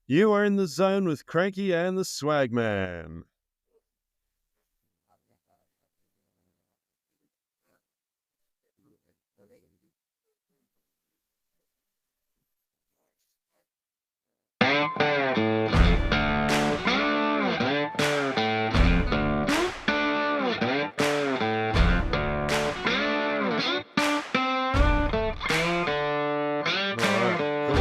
You are in the zone with Cranky and the Swagman. Alright, cool.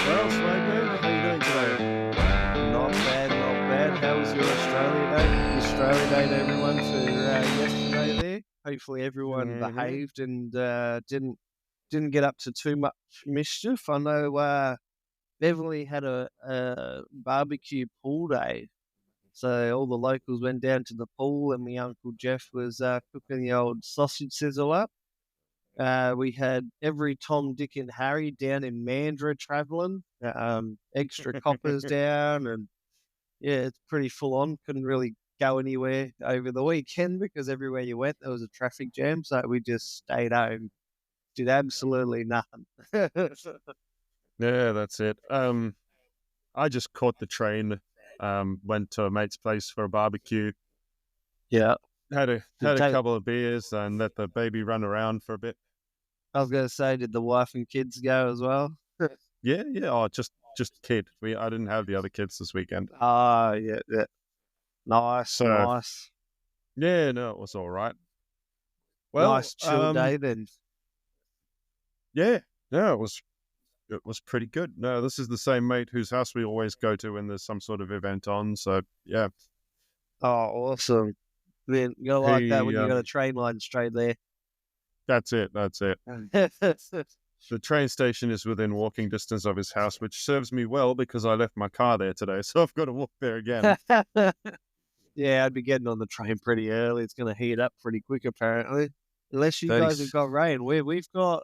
Well, Swagman, how you doing today? Not bad, not bad. How was your Australia Day? Happy Australia Day to everyone for yesterday there. Hopefully everyone Mm-hmm. behaved and didn't get up to too much mischief. I know Beverly had a barbecue pool day, so all the locals went down to the pool, and my uncle Jeff was cooking the old sausage sizzle up. We had every Tom, Dick, and Harry down in Mandurah traveling, extra coppers down, and yeah, it's pretty full on. Couldn't really go anywhere over the weekend because everywhere you went there was a traffic jam. So we just stayed home, did absolutely nothing. Yeah, that's it. I just caught the train. Went to a mate's place for a barbecue. Yeah. Had a Did had a take, couple of beers and let the baby run around for a bit. I was going to say, did the wife and kids go as well? Yeah, yeah. Oh, just kid. I didn't have the other kids this weekend, Ah, yeah, yeah. Nice, so nice, yeah, no, it was all right. Well, nice chill day then. yeah, no, it was pretty good. No, this is the same mate whose house we always go to when there's some sort of event on. So yeah, Oh, awesome. Man, you gotta like that he when you got a train line straight there. that's it. That's it. The train station is within walking distance of his house, which serves me well because I left my car there today, so I've got to walk there again. Yeah, I'd be getting on the train pretty early. It's going to heat up pretty quick, apparently. Unless you guys have 30. got rain. We've got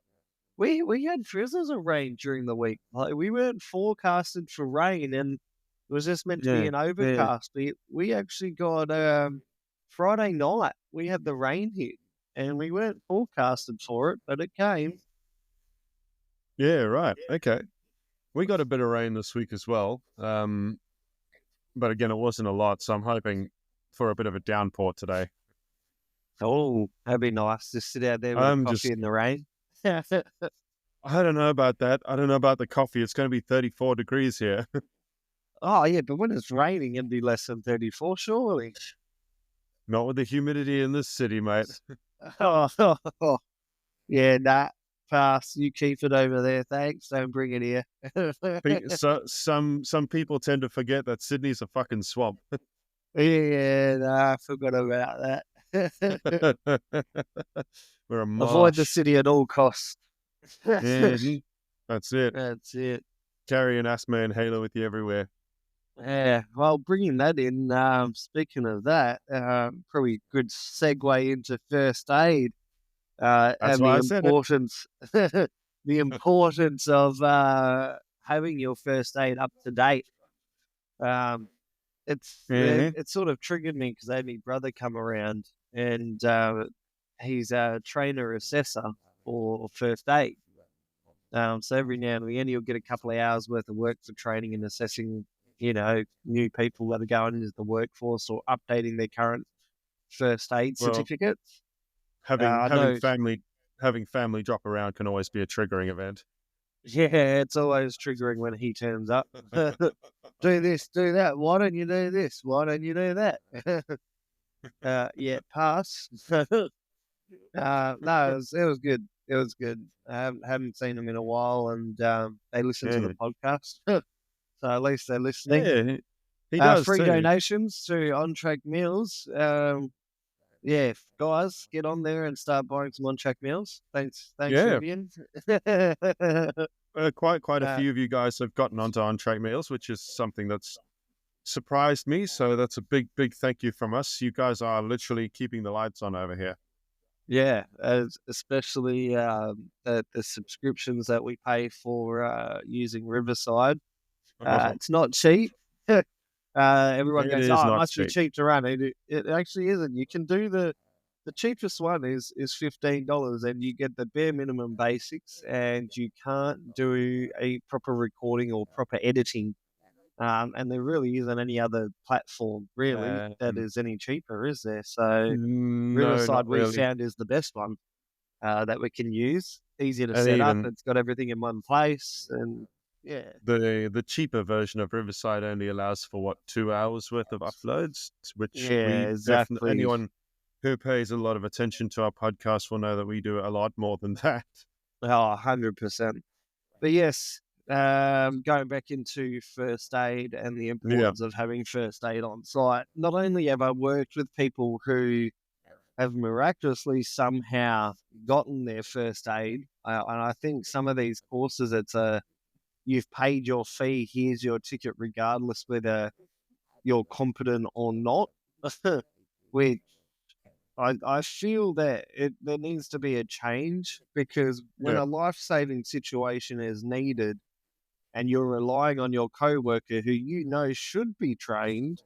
we had drizzles of rain during the week. Like we weren't forecasted for rain, and it was just meant to be Yeah, an yeah, overcast. We actually got Friday night. We had the rain hit, and we weren't forecasted for it, but it came. yeah. Right. Okay. We got a bit of rain this week as well, but again, it wasn't a lot. So I'm hoping for a bit of a downpour today. Oh, that'd be nice. Just sit out there with a I'm coffee just in the rain. I don't know about that. I don't know about the coffee. It's going to be 34 degrees here. Oh yeah, but when it's raining, it'd be less than 34, surely. Not with the humidity in this city, mate. Oh, yeah, nah, pass. You keep it over there, thanks. Don't bring it here. So some people tend to forget that Sydney's a fucking swamp. Yeah, nah, I forgot about that. We're a Avoid the marsh. city at all costs. Mhm. That's it. That's it. Carry an asthma inhaler with you everywhere. Yeah, well, bringing that in, speaking of that, probably good segue into first aid That's and the why I said it. importance, the importance of having your first aid up to date. Um, Hmm. it sort of triggered me because I had my brother come around and he's a trainer assessor for first aid. So every now and again he'll get a couple of hours worth of work for training and assessing, new people that are going into the workforce or updating their current first aid Well, certificates. having I having know, family having family drop around can always be a triggering event. yeah, it's always triggering when he turns up. Do this, do that. Why don't you do this? Why don't you do that? Yeah, pass. No, it was good. It was good. I haven't seen them in a while, and they listen to the Yeah, podcast, so at least they're listening. yeah, he does Free too. donations to On Track Meals. Yeah, guys, get on there and start buying some On Track Meals. Thanks, Yeah, Vivian. quite a uh, few of you guys have gotten onto on-track meals, which is something that's surprised me. So that's a big thank you from us. You guys are literally keeping the lights on over here. yeah, especially the subscriptions that we pay for using Riverside. It's not cheap. Everyone It goes, is "Oh, it not must be cheap. cheap to run." It actually isn't. You can do the cheapest one is $15, and you get the bare minimum basics, and you can't do a proper recording or proper editing And there really isn't any other platform really that is any cheaper, is there? So No, Riverside not we really. found is the best one that we can use. Easier to And set up. even It's got everything in one place, and yeah, the cheaper version of Riverside only allows for what, 2 hours worth of uploads, which yeah, we definitely, exactly. anyone who pays a lot of attention to our podcast will know that we do a lot more than that. Oh, 100%. But yes, going back into first aid and the Yeah. importance of having first aid on site. Not only have I worked with people who have miraculously somehow gotten their first aid, and I think some of these courses, it's a you've paid your fee, here's your ticket, regardless whether you're competent or not. Which I feel that there needs to be a change because when Yeah. a life saving situation is needed and you're relying on your coworker who you know should be trained,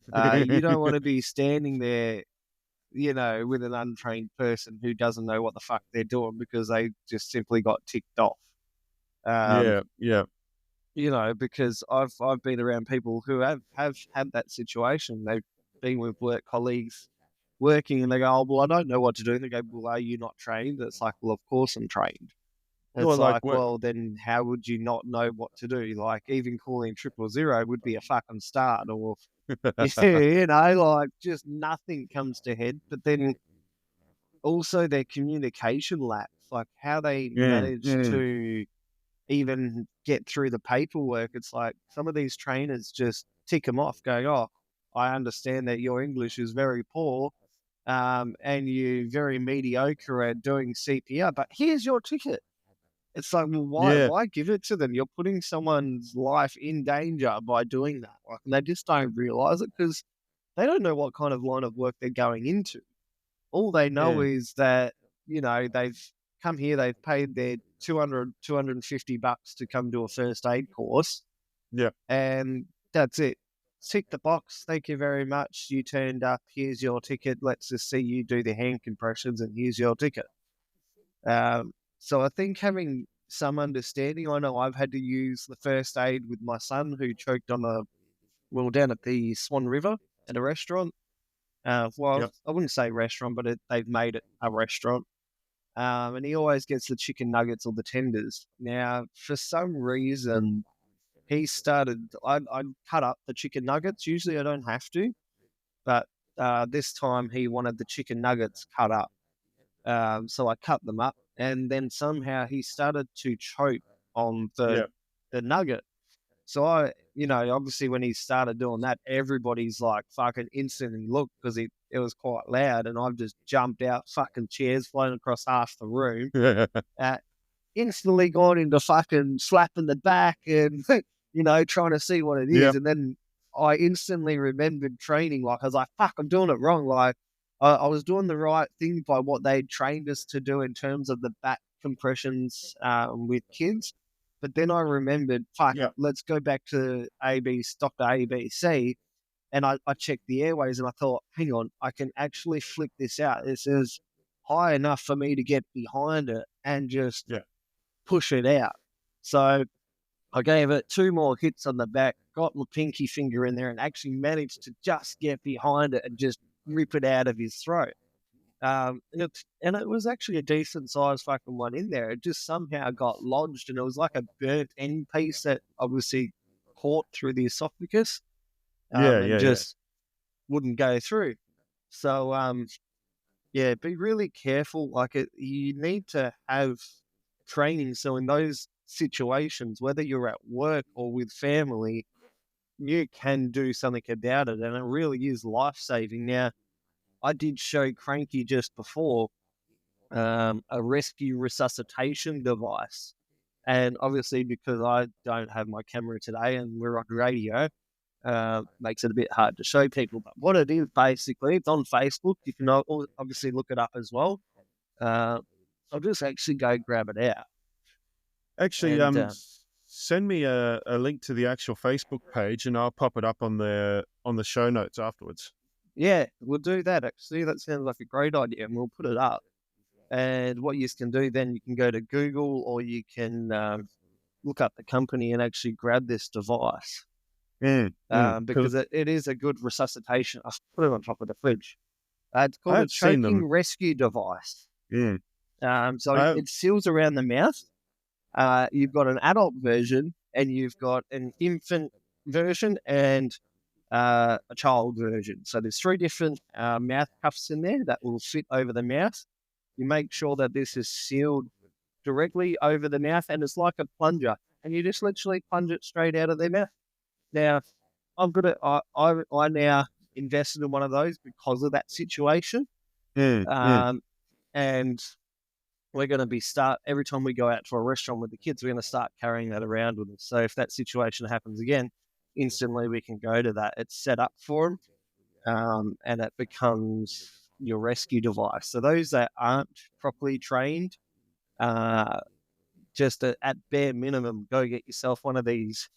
you don't want to be standing there, with an untrained person who doesn't know what the fuck they're doing because they just simply got ticked off. Um, Yeah. Yeah. because I've been around people who have had that situation. They've been with work colleagues working and they go, oh, well, I don't know what to do. And they go, well, are you not trained? It's like, well, of course I'm trained. Or It's like like, what? well, then how would you not know what to do? Like, even calling 000 would be a fucking start, or like just nothing comes to head. But then also their communication lacks, like how they Mm, manage mm. to even get through the paperwork. It's like some of these trainers just tick them off, going, "Oh, I understand that your English is very poor, and you're very mediocre at doing CPR, but here's your ticket." It's like, well, why Yeah. why give it to them? You're putting someone's life in danger by doing that. Like, and they just don't realize it because they don't know what kind of line of work they're going into. All they know Mm. is that, they've come here, they've paid their 250 bucks to come to a first aid course, Yeah. and that's it. Tick the box. Thank you very much. You turned up. Here's your ticket. Let's just see you do the hand compressions, and here's your ticket. So I think having some understanding, I know I've had to use the first aid with my son who choked on down at the Swan River at a restaurant. Well, Yep. I wouldn't say restaurant, but they've made it a restaurant. And he always gets the chicken nuggets or the tenders. Now, for some reason, he started, I cut up the chicken nuggets. Usually I don't have to, but this time he wanted the chicken nuggets cut up. So I cut them up, and then somehow he started to choke on the Yeah. the nugget. So obviously when he started doing that, everybody's like fucking instantly looked because it was quite loud, and I've just jumped out, fucking chairs flown across half the room. Uh, Instantly gone into fucking slapping the back and trying to see what it is, Yep. and then I instantly remembered training. Like I was like, "Fuck, I'm doing it wrong." Like I was doing the right thing by what they trained us to do in terms of the back compressions with kids. But then I remembered, fuck, Yep. let's go back to Dr. ABC, and I checked the airways and I thought, hang on, I can actually flick this out. This is high enough for me to get behind it and just Yeah. push it out. So I gave it two more hits on the back, got my pinky finger in there, and actually managed to just get behind it and just rip it out of his throat. And it was actually a decent sized fucking one in there. It just somehow got lodged, and it was like a burnt end piece that obviously caught through the esophagus, Yeah. and Yeah. Yeah. just wouldn't go through. So, yeah, be really careful. Like you need to have training. So in those situations, whether you're at work or with family, you can do something about it. And it really is life saving. Now, I did show Cranky just before a rescue resuscitation device. And obviously, because I don't have my camera today and we're on radio, makes it a bit hard to show people. But what it is basically, it's on Facebook. You can obviously look it up as well. Uh, I'll just actually go grab it out. Actually, And send me a link to the actual Facebook page, and I'll pop it up on the show notes afterwards. yeah, we'll do that actually. That sounds like a great idea. And we'll put it up. And what you can do then, you can go to Google or you can look up the company and actually grab this device. because 'Cause it is a good resuscitation. I put it on top of the fridge. It's called a I've seen choking them. rescue device. Mm. So I it seals around the mouth. You've got an adult version and you've got an infant version and a child version. So there's three different mouth cuffs in there that will fit over the mouth. You make sure that this is sealed directly over the mouth and it's like a plunger. And you just literally plunge it straight out of their mouth. Now, I've got it. I now invested in one of those because of that situation. mm, mm. Um, and we're going to be every time we go out to a restaurant with the kids, we're going to start carrying that around with us. So if that situation happens again, instantly we can go to that. It's set up for them, and it becomes your rescue device. So those that aren't properly trained, uh, just at bare minimum, go get yourself one of these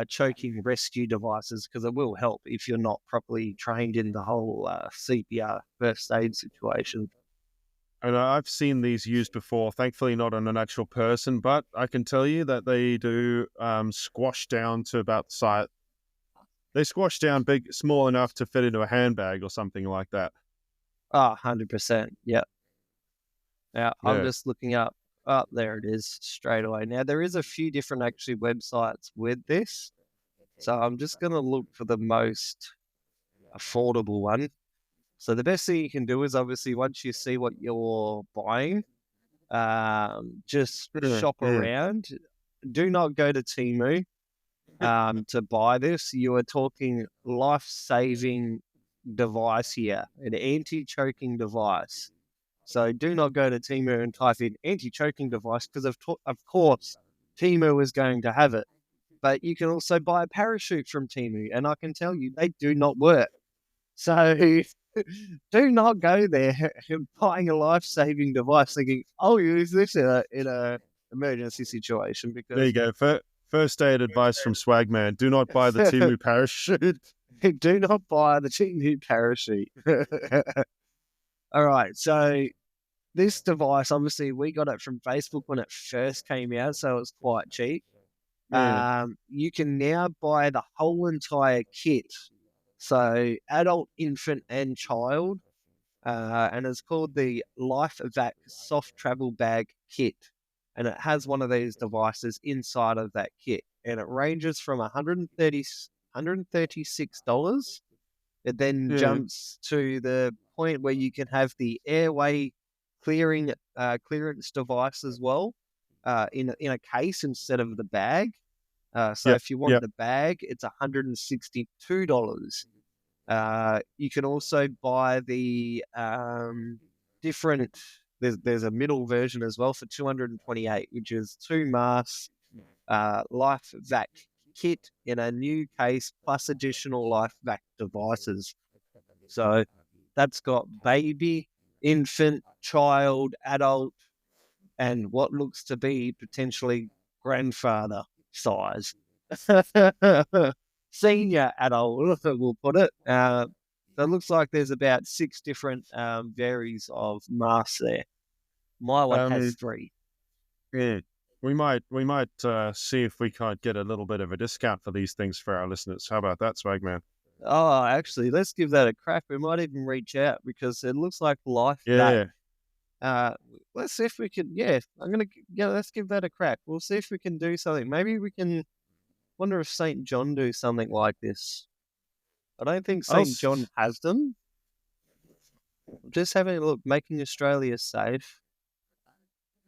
choking rescue devices because it will help if you're not properly trained in the whole CPR first aid situation. And I've seen these used before, thankfully not on an actual person, but I can tell you that they do squash down to about the size. They squash down big, small enough to fit into a handbag or something like that. Oh, 100%. Yeah. Now, I'm Yeah. just looking up. Oh, there it is straight away. Now, there is a few different actually websites with this. So I'm just going to look for the most affordable one. So the best thing you can do is obviously once you see what you're buying, just Mm, shop mm. around. Do not go to Temu to buy this. You are talking life-saving device here, an anti-choking device. So do not go to Temu and type in anti-choking device because of course Temu is going to have it. But you can also buy a parachute from Temu, and I can tell you they do not work. So do not go there buying a life-saving device thinking, "I'll use this in a emergency situation," There you because go. First aid advice from Swagman. Do not buy the Timu parachute. do not buy the Temu parachute. All right, so this device, obviously, we got it from Facebook when it first came out, so it's quite cheap. Mm, You can now buy the whole entire kit, so adult, infant, and child, and it's called the LifeVac Soft Travel Bag Kit, and it has one of these devices inside of that kit, and it ranges from $136. It then mm, jumps to the point where you can have the airway clearance device as well, in a case instead of the bag. So yep, if you want yep. the bag, it's $162. You can also buy the different. There's a middle version as well for 228, which is two masks, Life Vac kit in a new case plus additional Life Vac devices. So that's got baby, infant, child, adult, and what looks to be potentially grandfather size. Senior adult, we'll put it. So it looks like there's about six different varies of masks there. My one has Um, three. mm. We might see if we can't get a little bit of a discount for these things for our listeners. How about that, Swagman? Oh, actually, let's give that a crack. We might even reach out because it looks like Life Vac. Yeah. Uh, let's see if we can. Yeah, let's give that a crack. We'll see if we can do something. Maybe we can. Wonder if St. John do something like this. I don't think I'll. St. John has them. Just having a look, making Australia safe.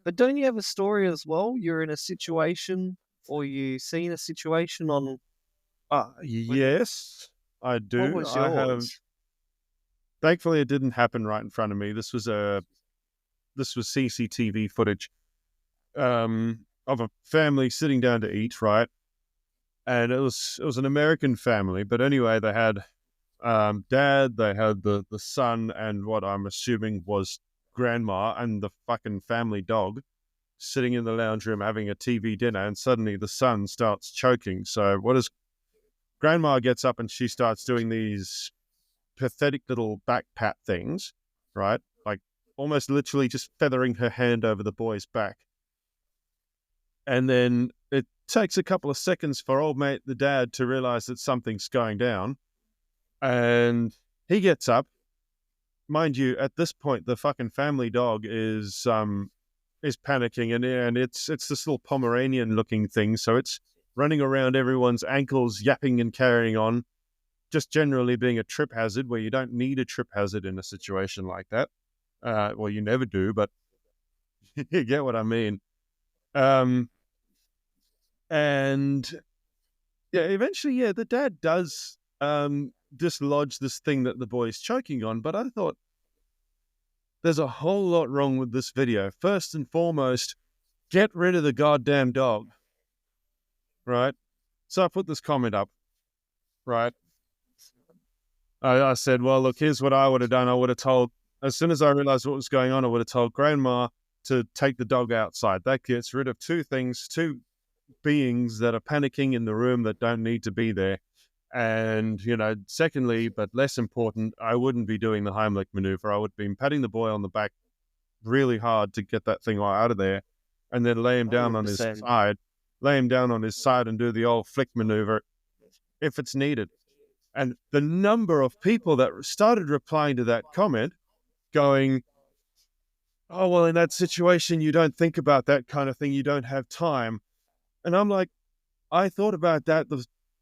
But don't you have a story as well? You're in a situation, or you seen a situation on. What Yes, I what do. was I have. yours? Thankfully, it didn't happen right in front of me. This was CCTV footage of a family sitting down to eat, right? And it was an American family, but anyway, they had dad, they had the son, and what I'm assuming was grandma and the fucking family dog sitting in the lounge room having a TV dinner, and suddenly the son starts choking. So what is grandma gets up and she starts doing these pathetic little back pat things, right? Like almost literally just feathering her hand over the boy's back. And then it takes a couple of seconds for old mate, the dad, to realize that something's going down. And he gets up. Mind you, at this point, the fucking family dog is panicking, and it's this little Pomeranian looking thing, so it's running around everyone's ankles, yapping and carrying on, just generally being a trip hazard where you don't need a trip hazard in a situation like that. Well, you never do, but you get what I mean. And yeah, eventually, yeah, the dad does dislodge this thing that the boy's choking on, but I thought there's a whole lot wrong with this video. First and foremost, get rid of the goddamn dog, right? So I put this comment up, right? I said, well, look, here's what I would have done. I would have told, as soon as I realized what was going on, I would have told grandma to take the dog outside. That gets rid of two beings that are panicking in the room that don't need to be there. And, secondly, but less important, I wouldn't be doing the Heimlich maneuver. I would have been patting the boy on the back really hard to get that thing out of there, and then lay him down on his 100%. side and do the old flick maneuver if it's needed. And the number of people that started replying to that comment going, oh, well, in that situation, you don't think about that kind of thing. You don't have time. And I'm like, I thought about that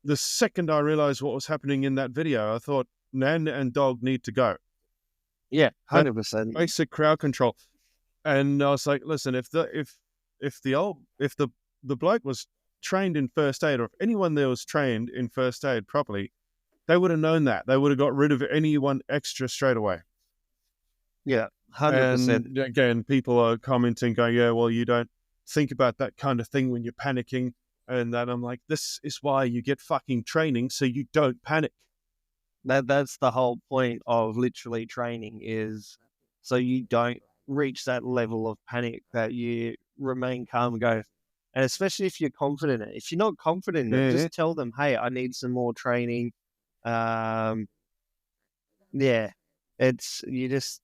the second I realized what was happening in that video. I thought, Nan and dog need to go. Yeah, 100%. Basic crowd control. And I was like, listen, if the bloke was trained in first aid, or if anyone there was trained in first aid properly, they would have known that. They would have got rid of anyone extra straight away. Yeah, 100%. And again, people are commenting, going, yeah, well, you don't think about that kind of thing when you're panicking. And then I'm like, this is why you get fucking training, so you don't panic. That's the whole point of literally training, is so you don't reach that level of panic, that you remain calm and go. And especially if you're confident in it. If you're not confident in it, just tell them, hey, I need some more training. Yeah, you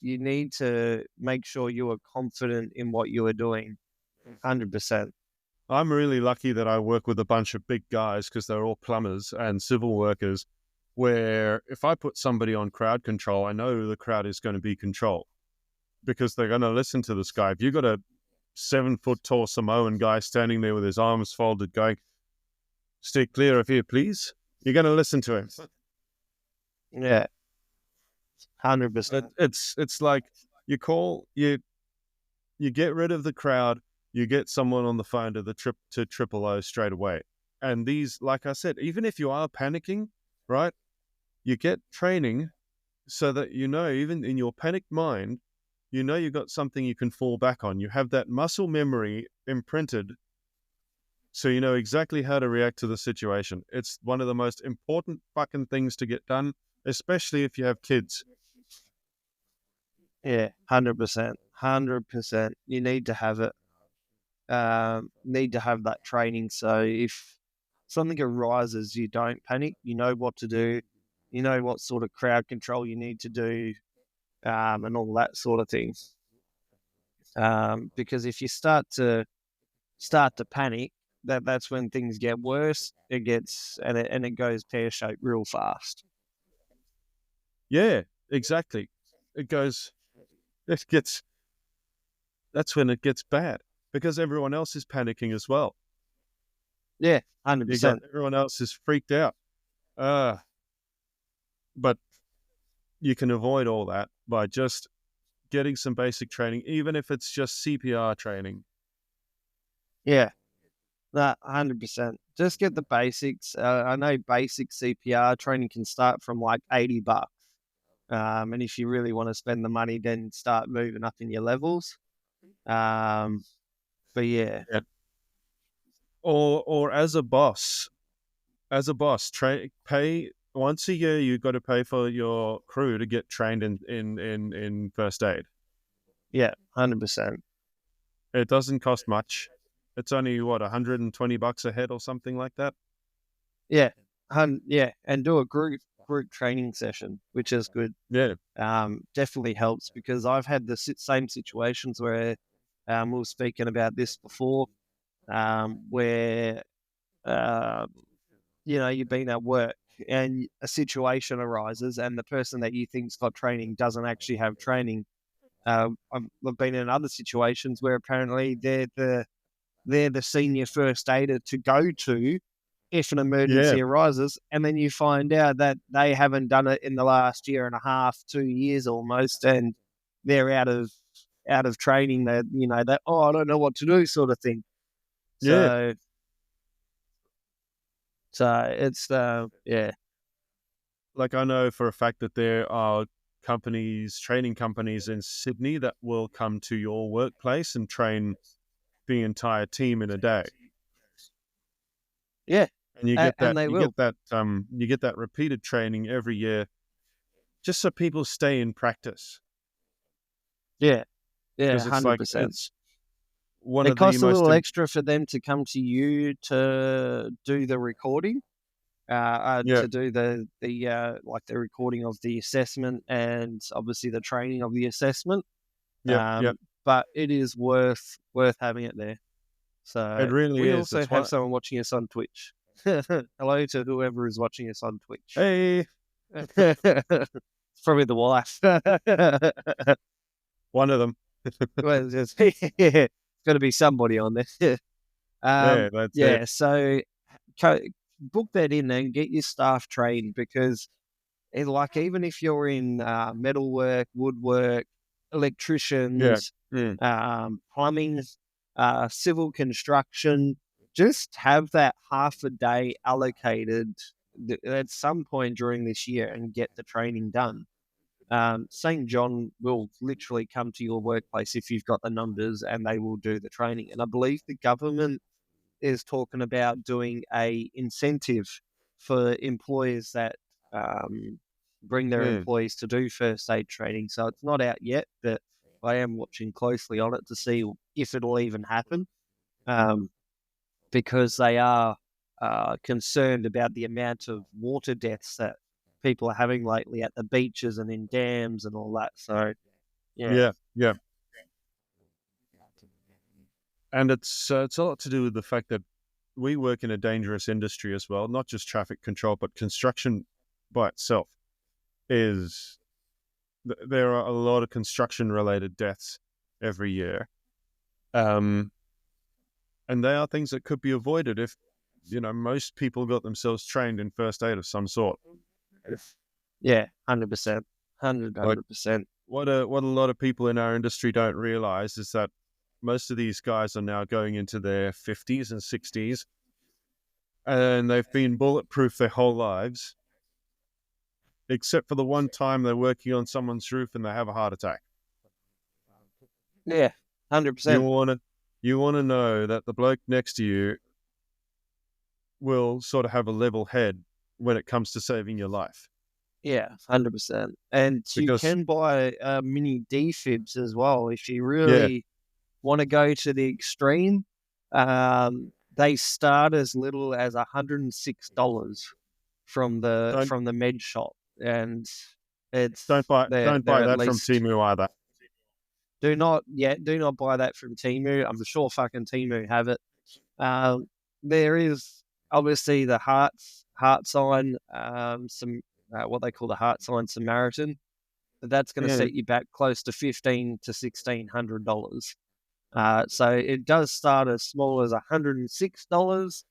need to make sure you are confident in what you are doing. 100%. I'm really lucky that I work with a bunch of big guys, because they're all plumbers and civil workers, where if I put somebody on crowd control, I know the crowd is going to be controlled, because they're going to listen to this guy. If you've got a 7-foot tall Samoan guy standing there with his arms folded going, stay clear of here, please, you're going to listen to him. Yeah, 100%. It's like you get rid of the crowd, you get someone on the phone to Triple O straight away. And these, like I said, even if you are panicking, right, you get training so that even in your panicked mind, you've got something you can fall back on. You have that muscle memory imprinted, so you know exactly how to react to the situation. It's one of the most important fucking things to get done, especially if you have kids. Yeah, 100%. 100%. You need to have it. Need to have that training, so if something arises, you don't panic. You know what to do. You know what sort of crowd control you need to do, and all that sort of thing. Because if you start to panic, that's when things get worse. It goes pear-shaped real fast. Yeah, exactly. That's when it gets bad, because everyone else is panicking as well. Yeah, 100%. Everyone else is freaked out. But you can avoid all that by just getting some basic training, even if it's just CPR training. Yeah, that 100%. Just get the basics. I know basic CPR training can start from like $80. And if you really want to spend the money, then start moving up in your levels. But yeah. Or as a boss, pay once a year. You've got to pay for your crew to get trained in first aid. Yeah, 100%. It doesn't cost much. It's only $120 a head or something like that. Yeah, yeah, and do a group training session, which is good. Yeah, definitely helps, because I've had the same situations where we were speaking about this before. where uh, you've been at work and a situation arises, and the person that you think's got training doesn't actually have training. I've been in other situations where apparently they're the senior first aider to go to if an Yeah, emergency arises, and then you find out that they haven't done it in the last year and a half, 2 years almost, and they're out of training. That I don't know what to do, sort of thing. yeah. So it's yeah, Like I know for a fact that there are companies, training companies in Sydney that will come to your workplace and train the entire team in a day. yeah, And you get and that, they you will. get that, you get that repeated training every year, just so people stay in practice. Yeah, yeah, Because it's like 100%. it's one It of the costs a most, little extra for them to come to you to do the recording, yeah, to do like the recording of the assessment and obviously the training of the assessment. yep, yep. Um, but it is worth having it there. It So really we is. also It's have one. someone watching us on Twitch. Hello to whoever is watching us on Twitch. Hey, It's probably the wife. one of them. Well, it's got to be somebody on there. Yeah, that's it. Yeah, so co- book that in and get your staff trained because, like, even if you're in metalwork, woodwork, Yeah. electricians, Mm. plumbing, civil construction, just have that half a day allocated at some point during this year and get the training done. St. John will literally come to your workplace if you've got the numbers and they will do the training. And I believe the government is talking about doing a incentive for employers that bring their Mm. employees to do first aid training. So it's not out yet, but I am watching closely on it to see if it'll even happen, um, because they are concerned about the amount of water deaths that people are having lately at the beaches and in dams and all that. So yeah, Yeah, yeah. And it's a lot to do with the fact that we work in a dangerous industry as well, not just traffic control, but construction by itself is. There are a lot of construction related deaths every year. Um, and they are things that could be avoided if, most people got themselves trained in first aid of some sort. yeah, 100%, 100, Like 100%. what a lot of people in our industry don't realize is that most of these guys are now going into their 50s and 60s, and they've been bulletproof their whole lives, except for the one time they're working on someone's roof and they have a heart attack. Yeah, You 100%. want to, you want to know that the bloke next to you will sort of have a level head when it comes to saving your life. Yeah, 100%. And you Because can buy mini defibs as well if you yeah, really want to go to the extreme. They start as little as $106 from the don't from the med shop, and don't buy don't they're buy at that from least. Timu either. Do not buy that from Timu. I'm sure fucking Timu have it. Um, there is obviously the heart sign, some what they call the heart sign Samaritan. But that's going to Yeah, set you back close to $1,500 to $1,600. So it does start as small as $106,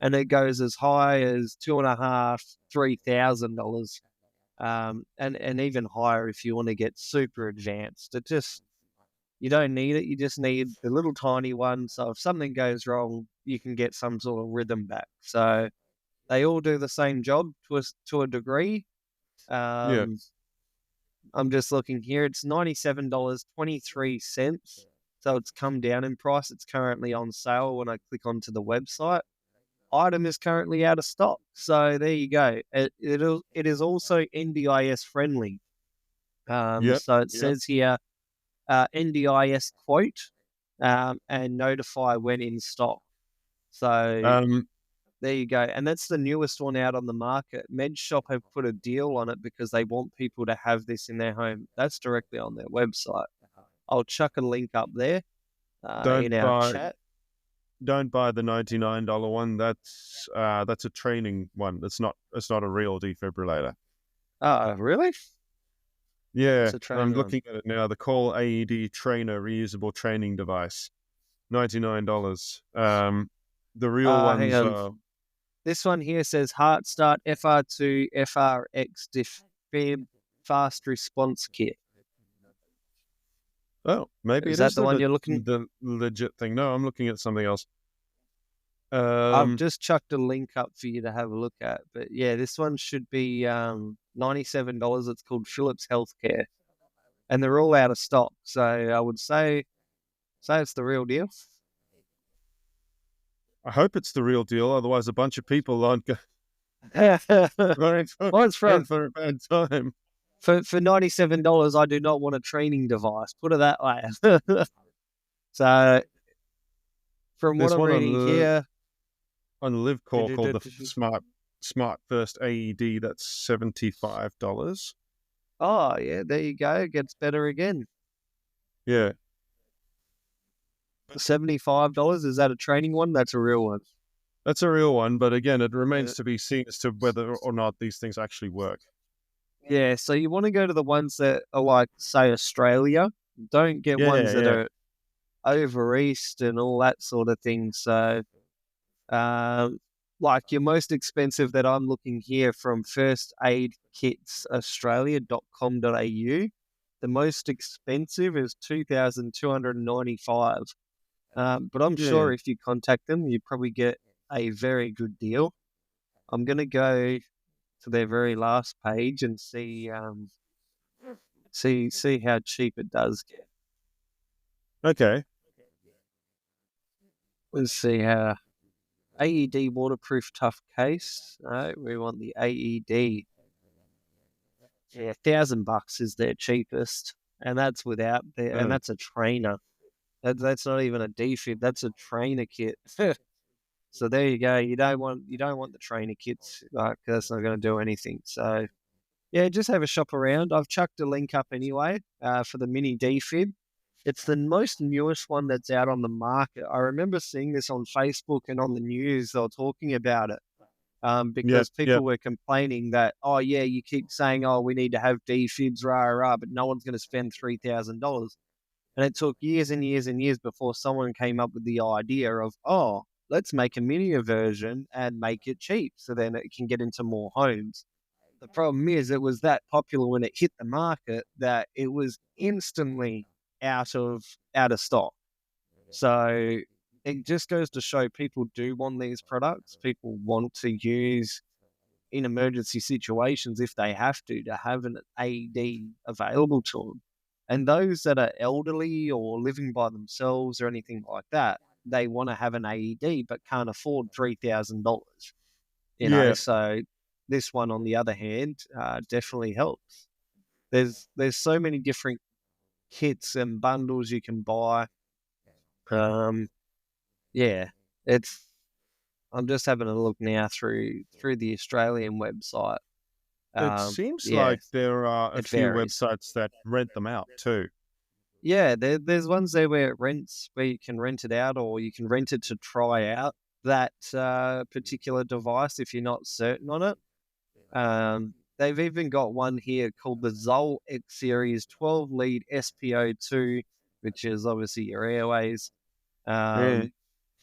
and it goes as high as two and a half, $3,000, and even higher if you want to get super advanced. You don't need it. You just need the little tiny one. So if something goes wrong, you can get some sort of rhythm back. So they all do the same job to a degree. yeah. Um, I'm just looking here. It's $97.23. So it's come down in price. It's currently on sale when I click onto the website. Item is currently out of stock. So there you go. It is also NDIS friendly. Yep, So it yep. says here NDIS quote, and notify when in stock. So Um, there you go. And that's the newest one out on the market. MedShop have put a deal on it because they want people to have this in their home. That's directly on their website. I'll chuck a link up there don't in our buy chat. don't buy the $99 one. That's a training one. It's not a real defibrillator. Oh, really? Yeah, What's a I'm trainer on? looking at it now. The Call AED Trainer reusable training device, $99. The real Hang ones on. are This one here says Heart Start FR2 FRX Defib Fast Response Kit. maybe Is it that is the one you're looking? the legit thing. No, I'm looking at something else. I've Um, just chucked a link up for you to have a look at. But yeah, this one should be $97. It's called Philips Healthcare, and they're all out of stock. So I would say it's the real deal. I hope it's the real deal. Otherwise, a bunch of people aren't going Mine's going from for a bad time. for $97. I do not want a training device. Put it that way. So from what There's I'm one reading here, on LiveCore called the Smart First AED. That's $75. oh yeah, there you go. It gets better again. Yeah, $75. Is that a training one? That's a real one. that's a real one. But again, it Yeah. remains to be seen as to whether or not these things actually work. Yeah, so you want to go to the ones that are like, say, Australia. Don't get ones Yeah, that yeah, are over east and all that sort of thing. So, like your most expensive that I'm looking here from firstaidkitsaustralia.com.au. The most expensive is 2,295. But I'm yeah. sure if you contact them, you probably get a very good deal. I'm going to go to their very last page and see how cheap it does get. Okay. Let's see how AED waterproof tough case. No, we want the AED. Yeah, $1,000 is their cheapest, and that's without and Uh, that's a trainer. That's not even a defib. That's a trainer kit. So there you go. You don't want the trainer kits. Like that's not going to do anything. So yeah, just have a shop around. I've chucked a link up anyway for the mini defib. It's the most newest one that's out on the market. I remember seeing this on Facebook and on the news. They were talking about it yep, because people yep. were complaining that, oh, yeah, you keep saying, oh, we need to have defibs, rah, rah, but no one's going to spend $3,000. And it took years and years and years before someone came up with the idea of, oh, let's make a mini version and make it cheap so then it can get into more homes. The problem is it was that popular when it hit the market that it was instantly out of stock. So it just goes to show people do want these products. People want to use in emergency situations if they have to have an AED available to them. And those that are elderly or living by themselves or anything like that, they want to have an AED but can't afford $3,000. Yeah. So this one, on the other hand, definitely helps. There's so many different kits and bundles you can buy. Um, yeah, it's. I'm just having a look now through the Australian website. It seems Yeah, like there are a it few varies. websites that rent them out too. Yeah, there's ones there where you can rent it out, or you can rent it to try out that particular device if you're not certain on it. They've even got one here called the Zoll X Series 12 lead SPO2, which is obviously your airways, Yeah.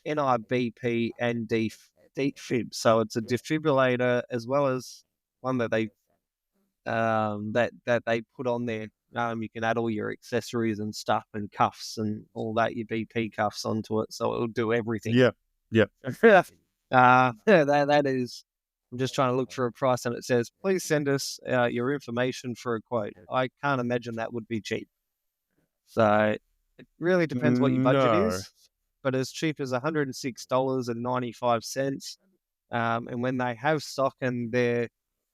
NIBP, and defib. So it's a defibrillator as well as one that they put on there. You can add all your accessories and stuff and cuffs and all that, your BP cuffs onto it, so it'll do everything. Yep. Yep. That is. I'm just trying to look for a price, and it says, "Please send us your information for a quote." I can't imagine that would be cheap. So it really depends what your budget No. is, but as cheap as $106.95. And when they have stock and they're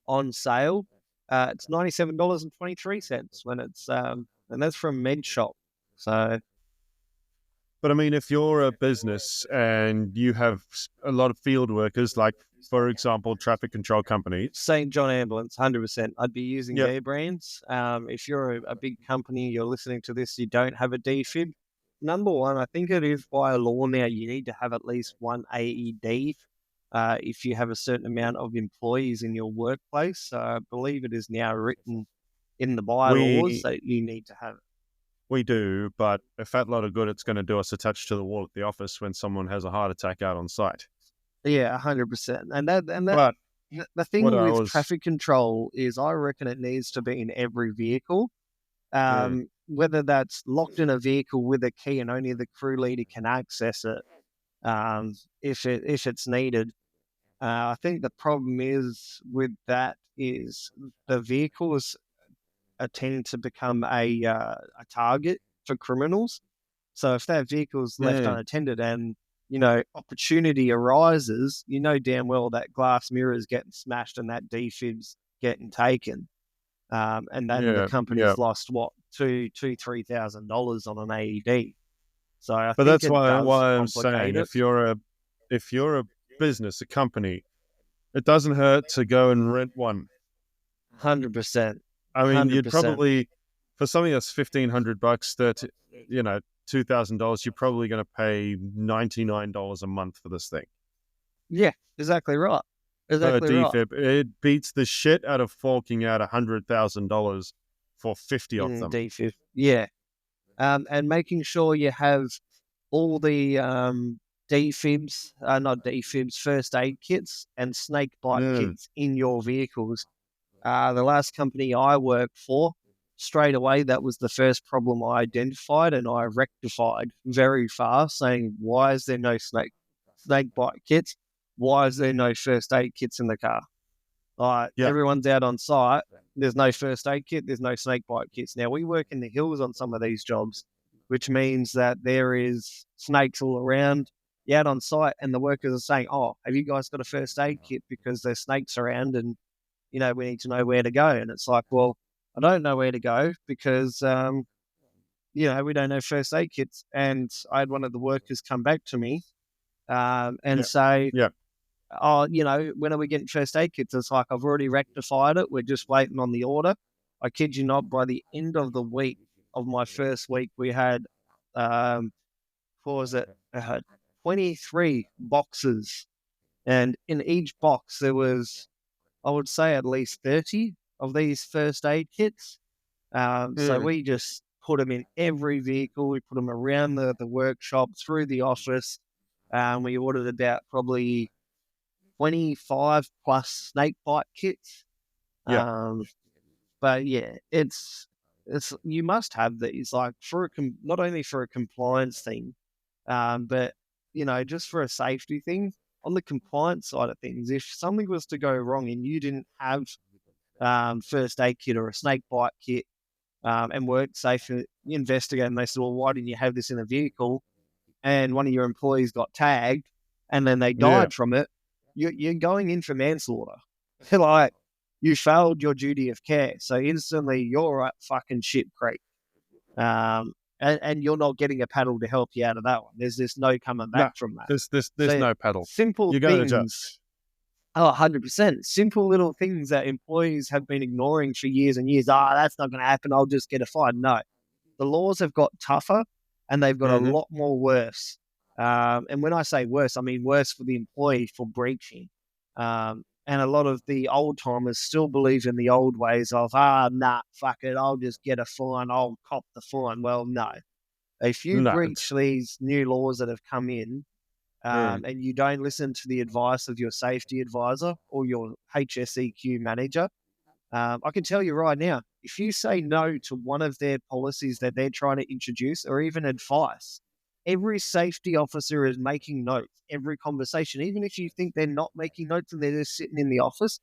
on sale, it's $97.23 when it's and that's from Med Shop. So But I mean, if you're a business and you have a lot of field workers, like, for example, traffic control companies. St. John Ambulance, 100%. I'd be using Yep. their brands. If you're a big company, you're listening to this, you don't have a defib, number one, I think it is by law now. You need to have at least one AED if you have a certain amount of employees in your workplace. I believe it is now written in the bylaws We that you need to have it. we do, but a fat lot of good it's going to do us attached to the wall at the office when someone has a heart attack out on site. Yeah, 100%. And But the what thing I with was, traffic control is I reckon it needs to be in every vehicle. mm, Whether that's locked in a vehicle with a key and only the crew leader can access it, if it's needed. I think the problem is with that is the vehicles tend to become a target for criminals. So if that vehicle's left mm, unattended and opportunity arises, you know damn well that glass mirror is getting smashed and that defib's getting taken, and then the yeah, yeah. company's lost what $3,000 on an AED. So I But think that's it why does I'm complicate saying it. if you're a business, a company, it doesn't hurt to go and rent one. 100%, I mean, hundred you'd percent. probably for something that's $1,500, 30, $2,000, you're probably going to pay $99 a month for this thing Yeah, exactly right. per Exactly right. defib. It beats the shit out of forking out $100,000 for 50 of In them. D5. Yeah. And making sure you have all the defibs, not defibs, first aid kits and snake bite Mm, kits in your vehicles. The last company I worked for, straight away, that was the first problem I identified and I rectified very fast, saying, why is there no snake bite kits? Why is there no first aid kits in the car? yeah, Everyone's out on site. There's no first aid kit. There's no snake bite kits. Now we work in the hills on some of these jobs, which means that there is snakes all around. You're out on site, and the workers are saying, "Oh, have you guys got a first aid kit? Because there's snakes around, and we need to know where to go." And it's like, well, I don't know where to go because we don't know first aid kits. And I had one of the workers come back to me and yeah, say, yeah. oh, when are we getting first aid kits? It's like, I've already rectified it. We're just waiting on the order. I kid you not, by the end of the week of my first week, we had, what was it? 23 boxes. And in each box, there was, I would say, at least 30 of these first aid kits. So Mm, we just put them in every vehicle. We put them around the workshop, through the office. We ordered about probably 25 plus snake bite kits. yeah, Um, but yeah, it's you must have these, like, not only for a compliance thing, but just for a safety thing. On the compliance side of things, if something was to go wrong and you didn't have first aid kit or a snake bite kit, and work safe, investigate, and they said, well, why didn't you have this in a vehicle? And one of your employees got tagged and then they yeah. died from it, you're going in for manslaughter. Like, you failed your duty of care. So instantly you're at fucking shit creek. And you're not getting a paddle to help you out of that one. There's just no coming No, back from that. there's So no pedal. simple You're going to jail. things. Oh, 100%. Simple little things that employees have been ignoring for years and years. That's not going to happen. I'll just get a fine. No, the laws have got tougher and they've got a Mm-hmm. lot more worse. And when I say worse, I mean worse for the employee for breaching. And a lot of the old timers still believe in the old ways of, nah, fuck it, I'll just get a fine, I'll cop the fine. Well, no. If you No, breach these new laws that have come in, mm, and you don't listen to the advice of your safety advisor or your HSEQ manager, I can tell you right now, if you say no to one of their policies that they're trying to introduce or even advice, every safety officer is making notes, every conversation, even if you think they're not making notes and they're just sitting in the office.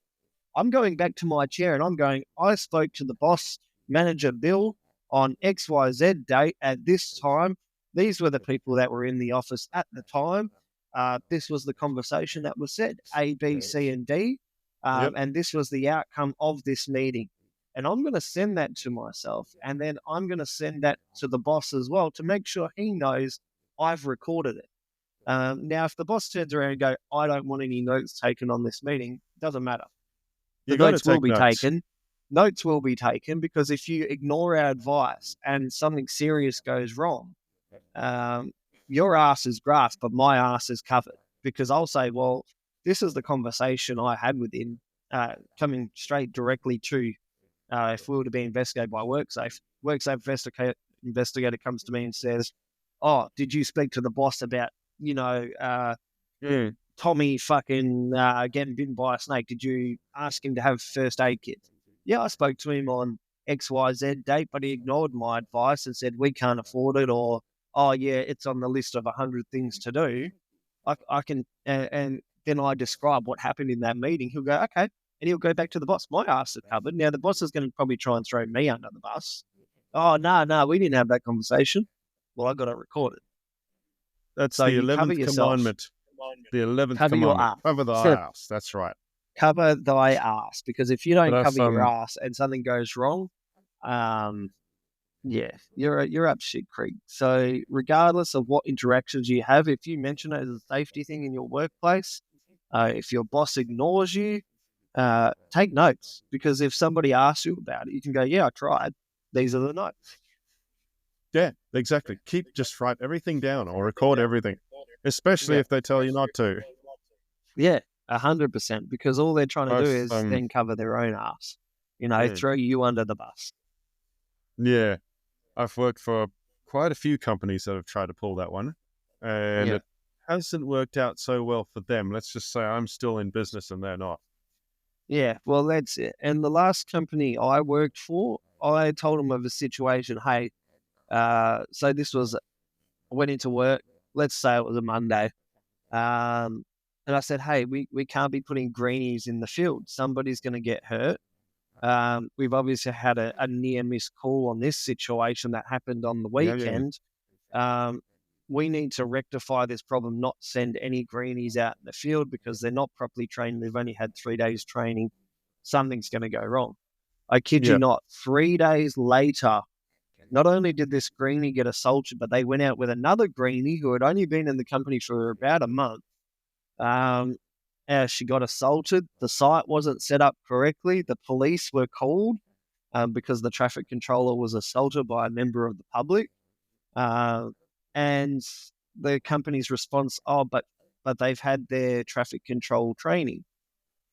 I'm going back to my chair and I'm going, I spoke to the boss, manager Bill, on XYZ date at this time. These were the people that were in the office at the time. This was the conversation that was said, A, B, C, and D. yep. And this was the outcome of this meeting. And I'm going to send that to myself. And then I'm going to send that to the boss as well to make sure he knows I've recorded it. Now, if the boss turns around and go, I don't want any notes taken on this meeting, doesn't matter. The You got to notes will take be notes. taken. Notes will be taken because if you ignore our advice and something serious goes wrong, um, your ass is grass, but my ass is covered. Because I'll say, well, this is the conversation I had with him, coming straight directly to, if we were to be investigated by WorkSafe investigator comes to me and says, oh, did you speak to the boss about, Mm. Tommy fucking getting bitten by a snake? Did you ask him to have first aid kits? Yeah, I spoke to him on XYZ date, but he ignored my advice and said, we can't afford it, or, oh, yeah, it's on the list of 100 things to do. I can, and then I describe what happened in that meeting. He'll go, okay. And he'll go back to the boss. My ass is covered. Now, the boss is going to probably try and throw me under the bus. Oh, no, we didn't have that conversation. Well, I got it recorded. That's So the you cover 11th yourself, commandment. The 11th cover your commandment. ass. Cover thy ass. That's right. Cover thy ass, because if you But don't I've cover your ass and something goes wrong, yeah, you're up shit creek. So regardless of what interactions you have, if you mention it as a safety thing in your workplace, if your boss ignores you, take notes, because if somebody asks you about it, you can go, yeah, I tried. These are the notes. Yeah, exactly. Just write everything down or record everything, especially Yeah, if they tell you not to. yeah, 100%, because all they're trying to do I've is then cover their own ass, mm, throw you under the bus. yeah, I've worked for quite a few companies that have tried to pull that one, and Yeah. it hasn't worked out so well for them. Let's just say I'm still in business and they're not. Yeah, well, that's it. And the last company I worked for, I told them of a situation. Hey, so this was, I went into work. Let's say it was a Monday. And I said, hey, we can't be putting greenies in the field. Somebody's going to get hurt. We've obviously had a near miss call on this situation that happened on the Yeah. weekend. Um, we need to rectify this problem, not send any greenies out in the field because they're not properly trained. They've only had 3 days training. Something's going to go wrong. I kid you Yeah. not, 3 days later, not only did this greenie get assaulted, but they went out with another greenie who had only been in the company for about a month. She got assaulted. The site wasn't set up correctly. The police were called because the traffic controller was assaulted by a member of the public. And the company's response, oh, but they've had their traffic control training.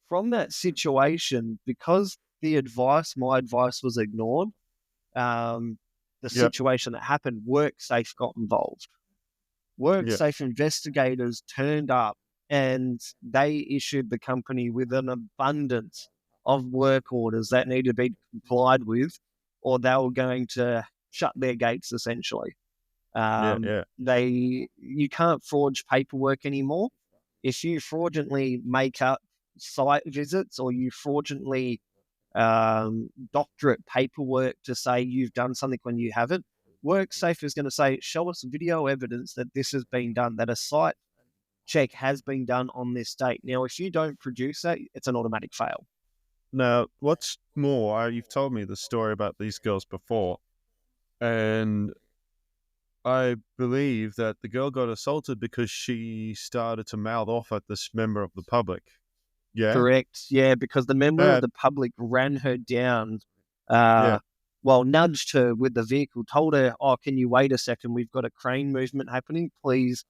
From that situation, because my advice was ignored, the Yep. situation that happened, WorkSafe got involved. Yeah. WorkSafe investigators turned up and they issued the company with an abundance of work orders that needed to be complied with, or they were going to shut their gates essentially. Yeah. You can't forge paperwork anymore. If you fraudulently make up site visits or you fraudulently doctorate paperwork to say you've done something when you haven't, WorkSafe is going to say, show us video evidence that this has been done, that a site check has been done on this date. Now, if you don't produce that, it's an automatic fail. Now, what's more, you've told me the story about these girls before, and I believe that the girl got assaulted because she started to mouth off at this member of the public. Yeah. Correct. Yeah, because the member of That, the public ran her down, yeah. nudged her with the vehicle, told her, oh, can you wait a second? We've got a crane movement happening. Please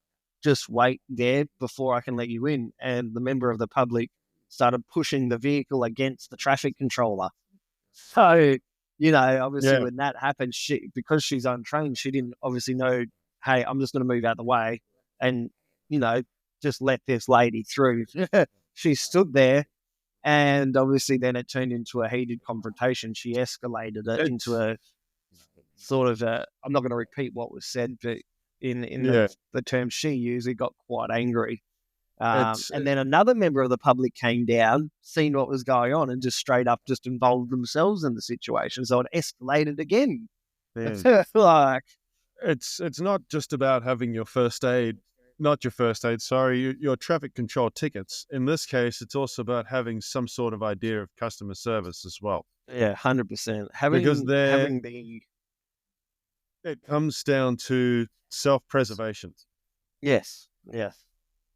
just wait there before I can let you in. And the member of the public started pushing the vehicle against the traffic controller. So, obviously Yeah. when that happened, because she's untrained, she didn't obviously know, hey, I'm just going to move out of the way and, just let this lady through. She stood there, and obviously then it turned into a heated confrontation. She escalated it into It's, a sort of I'm not going to repeat what was said, but in yeah. the term she used, it got quite angry. It's, And then another member of the public came down, seen what was going on, and just straight up just involved themselves in the situation. So it escalated again. man, Like, it's not just about having your first aid, not your first aid, sorry, your traffic control tickets. In this case, it's also about having some sort of idea of customer service as well. yeah, 100%. Because Having the it comes down to self-preservation. yes, yes,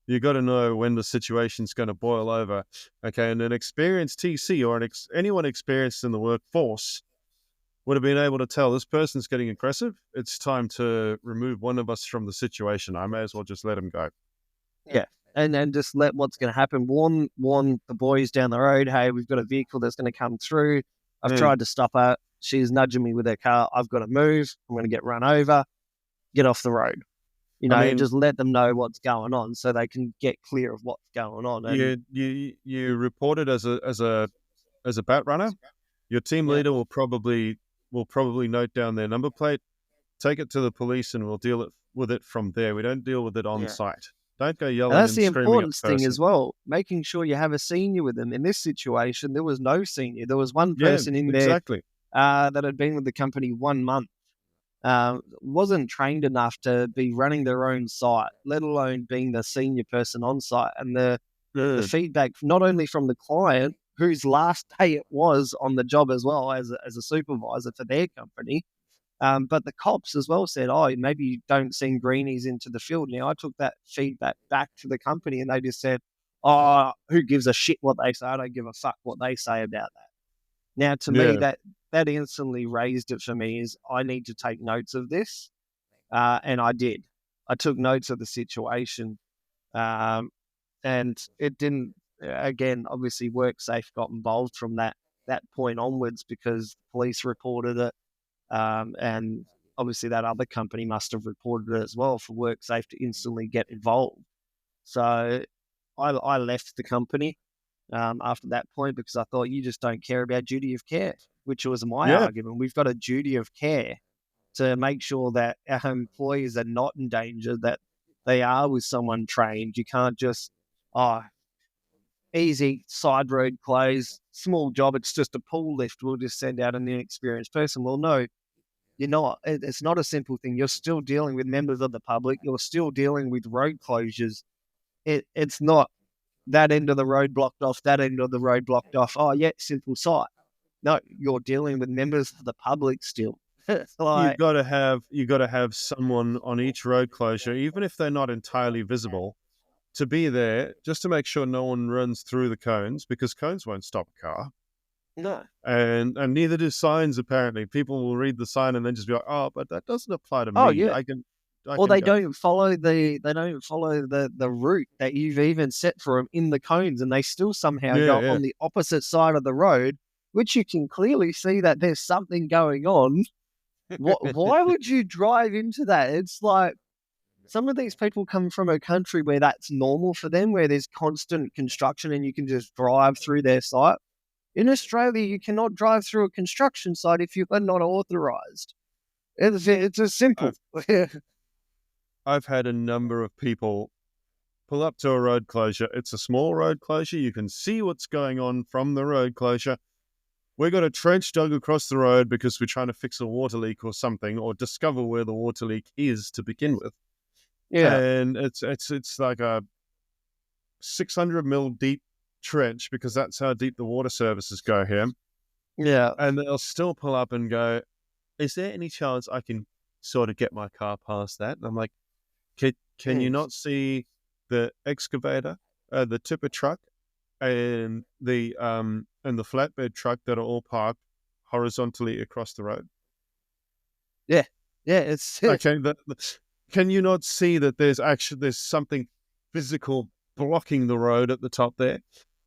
You got to know when the situation's going to boil over. Okay, and an experienced TC or anyone experienced in the workforce would have been able to tell this person's getting aggressive. It's time to remove one of us from the situation. I may as well just let him go. Yeah. And just let what's going to happen. Warn the boys down the road. Hey, we've got a vehicle that's going to come through. I've Mm. tried to stop her. She's nudging me with her car. I've got to move. I'm going to get run over. Get off the road. I And mean, just let them know what's going on so they can get clear of what's going on. And you report it as a bat runner. Your team yeah, leader will probably note down their number plate, take it to the police, and we'll deal with it from there. We don't deal with it on yeah. site. Don't go And yelling that's and the screaming at important the thing person. as well, making sure you have a senior with them. In this situation, there was no senior. There was one Yeah, person in there exactly. that had been with the company 1 month, wasn't trained enough to be running their own site, let alone being the senior person on site. And the Mm. feedback, not only from the client, whose last day it was on the job as well as a supervisor for their company, but the cops as well said, oh, maybe you don't send greenies into the field. Now, I took that feedback back to the company and they just said, oh, who gives a shit what they say? I don't give a fuck what they say about that. Now, to me, Yeah, that instantly raised it for me is I need to take notes of this. And I did. I took notes of the situation. Um, and it didn't, again, obviously WorkSafe got involved from that point onwards because the police reported it. And obviously that other company must have reported it as well for WorkSafe to instantly get involved. So I left the company after that point because I thought you just don't care about duty of care, which was my yeah. argument. We've got a duty of care to make sure that our employees are not in danger, that they are with someone trained. You can't just, oh, easy side road close, small job. It's just a pull lift. We'll just send out an inexperienced person. Well, no, you're not. It's not a simple thing. You're still dealing with members of the public. You're still dealing with road closures. It's not that end of the road blocked off, that end of the road blocked off. Oh, yeah, simple site. No, you're dealing with members of the public still. It's You've like, got to have someone on each road closure, even if they're not entirely visible, to be there just to make sure no one runs through the cones, because cones won't stop a car. no. And neither do signs. Apparently, people will read the sign and then just be like, "Oh, but that doesn't apply to Oh, me. yeah. I Or can they go." don't follow the route that you've even set for them in the cones, and they still somehow Yeah, go yeah. on the opposite side of the road, which you can clearly see that there's something going on. Why would you drive into that? It's like some of these people come from a country where that's normal for them, where there's constant construction and you can just drive through their site. In Australia, you cannot drive through a construction site if you are not authorized. It's as simple. I've I've had a number of people pull up to a road closure. It's a small road closure. You can see what's going on from the road closure. We got a trench dug across the road because we're trying to fix a water leak or something, or discover where the water leak is to begin with. Yeah, And it's like a 600 mil deep trench, because that's how deep the water services go here. yeah. And they'll still pull up and go, "Is there any chance I can sort of get my car past that?" And I'm like, can you Mm. not see the excavator, the tipper truck, and the flatbed truck that are all parked horizontally across the road? Yeah, yeah, it's Okay, can you not see that there's something physical blocking the road at the top there?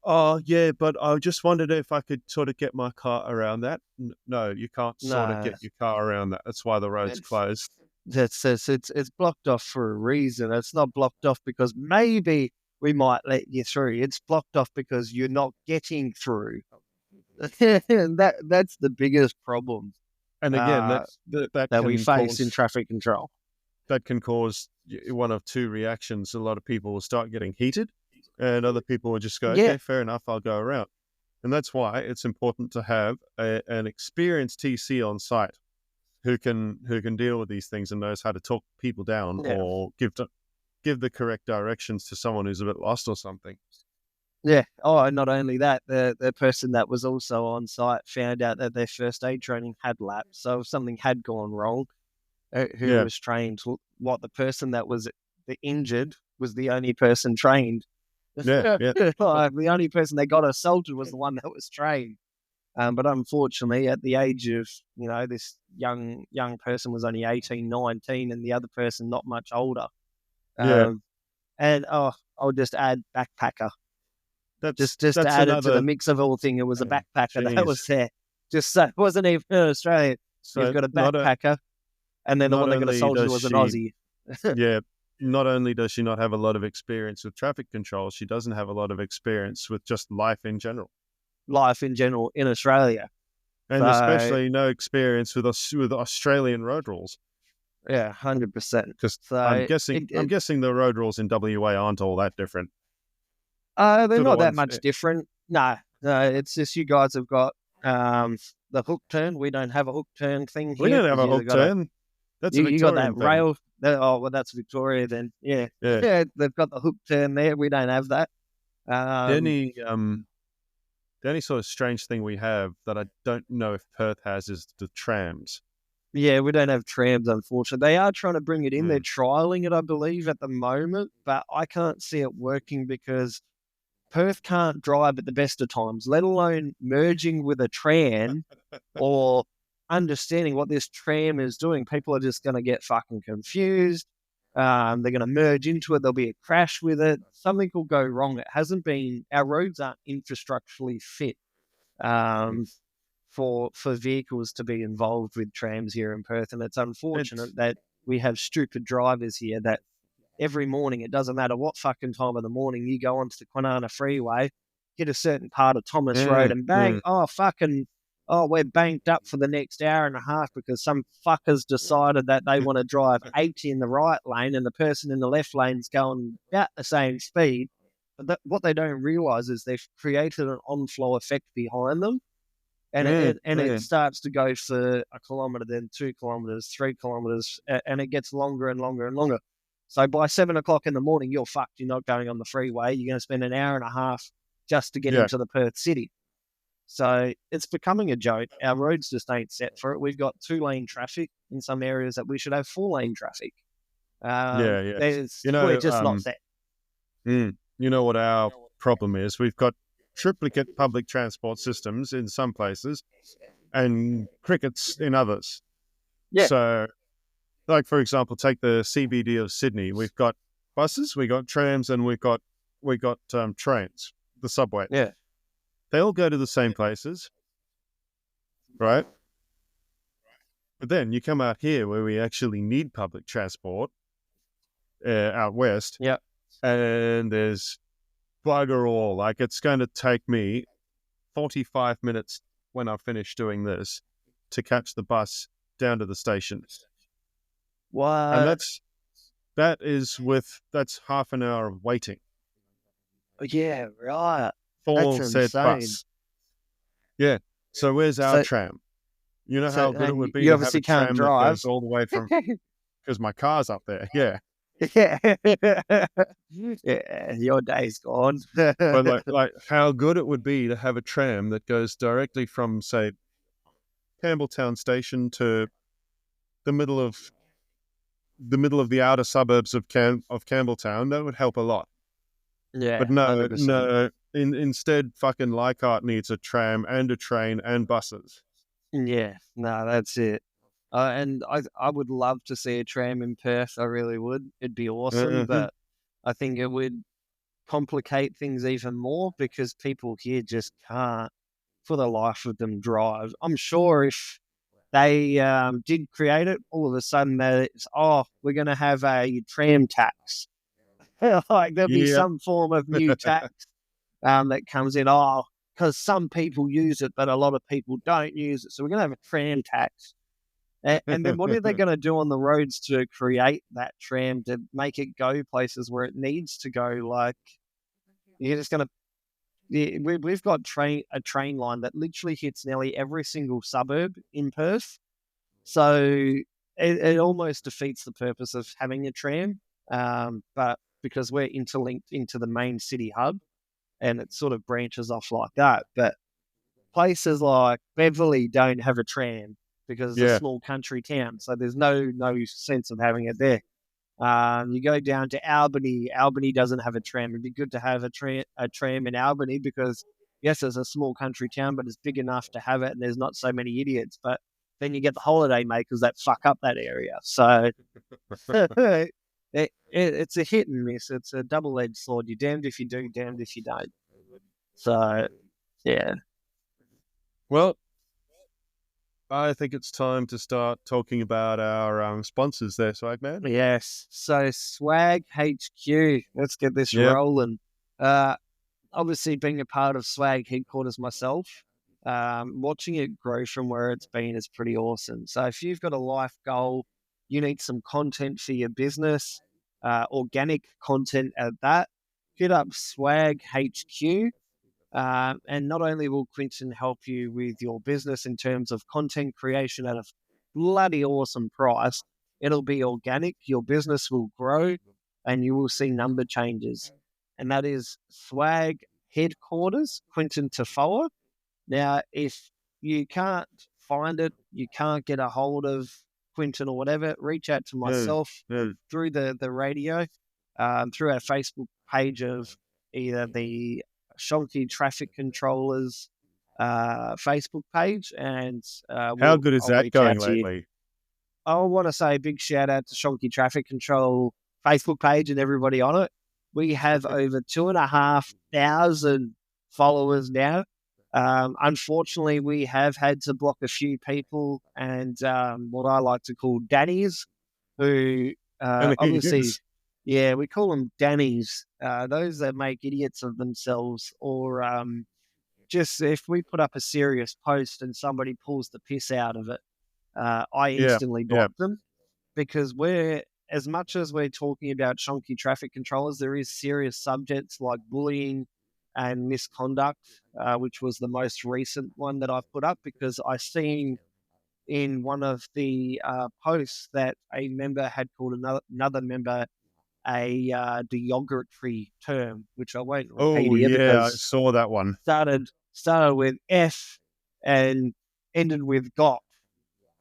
Oh yeah, but I just wondered if I could sort of get my car around that. No, you can't sort of no, get your car around that. That's why the road's it's closed. it's blocked off for a reason. It's not blocked off because maybe we might let you through. It's blocked off because you're not getting through. That's the biggest problem And again, uh, that that we can face in cause traffic control. one of two reactions. A lot of people will start getting heated, and other people will just go, Yeah, "Okay, fair enough, I'll go around." And that's why it's important to have an experienced TC on site who can deal with these things and knows how to talk people down, yeah, or give the correct directions to someone who's a bit lost or something. yeah. Oh, and not only that, the person that was also on site found out that their first aid training had lapsed. So if something had gone wrong, who Yeah, was trained? What the person that was the injured was the only person trained. yeah, yeah. The only person that got assaulted was the one that was trained. But unfortunately, at the age of, this young person was only 18, 19, and the other person not much older. Yeah, And I'll just add backpacker. Just to that's add it to the another. mix of all thing, it was a backpacker that was Jeez. there. Just so it wasn't even an Australian. You've So got a backpacker, and then the not one that got only assaulted does was an she, Aussie. yeah, not only does she not have a lot of experience with traffic control, she doesn't have a lot of experience with just life in general, Life in general in Australia. and So especially no experience with us with Australian road rules. yeah, 100%. Because So I'm guessing the road rules in WA aren't all that different they're to the not that ones. much different. No, it's just you guys have got the hook turn. We don't have a hook turn thing We here don't have because a you hook got a turn. That's a you got that Victorian thing. rail. Well, that's Victoria then. Yeah, Yeah. yeah, they've got the hook turn there. We don't have that. The Um, only the only sort of strange thing we have that I don't know if Perth has is the trams. yeah, we don't have trams, unfortunately. They are trying to bring it in. They're Mm. trialing it, I believe, at the moment, but I can't see it working because Perth can't drive at the best of times, let alone merging with a tram or understanding what this tram is doing. People are just going to get fucking confused. They're going to merge into it. There'll be a crash with it. Something will go wrong. It hasn't been, our roads aren't infrastructurally fit um, for vehicles to be involved with trams here in Perth. And it's It's unfortunate that we have stupid drivers here that every morning, it doesn't matter what fucking time of the morning, you go onto the Kwinana Freeway, hit a certain part of Thomas Road, mm, and bang, mm. we're banked up for the next hour and a half because some fuckers decided that they want to drive 80 in the right lane and the person in the left lane's going about the same speed. But what they don't realise is they've created an on-flow effect behind them, and it Mm. starts to go for a kilometre, then 2 kilometres, 3 kilometres, and it gets longer and longer and longer. So by 7 o'clock in the morning, you're fucked. You're not going on the freeway. You're going to spend an hour and a half just to get Yeah, into the Perth city. So it's becoming a joke. Our roads just ain't set for it. We've got 2-lane traffic in some areas that we should have 4-lane traffic. yeah. We're just not set. You know what our problem is? We've got triplicate public transport systems in some places and crickets in others. Yeah, So, like for example, take the CBD of Sydney. We've got buses, we got trams, and we got trains, the subway. yeah, They all go to the same places, right? But then you come out here where we actually need public transport out west, yeah, and there's bugger all. Like it's going to take me 45 minutes when I finish doing this to catch the bus down to the station. And what? that's half an hour of waiting Yeah, right. That's for said insane. bus. Yeah. So where's our So, tram? You know so how good it would be you to have a obviously can't tram that drive. goes all the way from because my car's up there. Yeah. Yeah. Yeah, your day's gone. But like how good it would be to have a tram that goes directly from, say, Campbelltown station to the middle of the outer suburbs of Campbelltown. That would help a lot. Yeah, But no, 100%. no. Instead, fucking Leichhardt needs a tram and a train and buses. Yeah, no, that's it. And I would love to see a tram in Perth. I really would. It'd be awesome, Mm-hmm. but I think it would complicate things even more because people here just can't, for the life of them, drive. I'm sure if they did create it, all of a sudden we're going to have a tram tax. Like there'll be Yep. some form of new tax that comes in. Because some people use it, but a lot of people don't use it. So we're going to have a tram tax. And then what are they going to do on the roads to create that tram to make it go places where it needs to go? Like you're just going to. Yeah, we've got a train line that literally hits nearly every single suburb in Perth. So it almost defeats the purpose of having a tram. But because we're interlinked into the main city hub, and it sort of branches off like that. But places like Beverly don't have a tram because it's a Yeah. small country town, so there's no sense of having it there. You go down to Albany. Albany doesn't have a tram. It'd be good to have a tram in Albany because yes, it's a small country town, but it's big enough to have it, and there's not so many idiots. But then you get the holiday makers that fuck up that area. So it's a hit and miss. It's a double-edged sword. You're damned if you do, damned if you don't. So yeah. Well, I think it's time to start talking about our sponsors there, Swagman. Yes. So Swag HQ, let's get this Yeah. rolling. Obviously, being a part of Swag headquarters myself, watching it grow from where it's been is pretty awesome. So if you've got a life goal, you need some content for your business, organic content at that, hit up Swag HQ. And not only will Quinton help you with your business in terms of content creation at a bloody awesome price, it'll be organic, your business will grow, and you will see number changes. And that is Swag Headquarters, Quinton Tafoa. Now, if you can't find it, you can't get a hold of Quinton or whatever, reach out to Yeah. myself Yeah. through the radio, through our Facebook page of either the Shonky Traffic Controllers Facebook page, and How good is I'll that reach out going to you. lately? I want to say a big shout out to Shonky Traffic Control Facebook page and everybody on it. We have over 2,500 followers now. Unfortunately, we have had to block a few people and what I like to call Dannies, who obviously, yeah, we call them Dannies, those that make idiots of themselves, or just if we put up a serious post and somebody pulls the piss out of it, I instantly block them, because as much as we're talking about chunky traffic controllers, there is serious subjects like bullying and misconduct, which was the most recent one that I've put up, because I seen in one of the posts that a member had called another member a derogatory term, which I won't repeat Oh here yeah, I because saw that one. started with F and ended with got.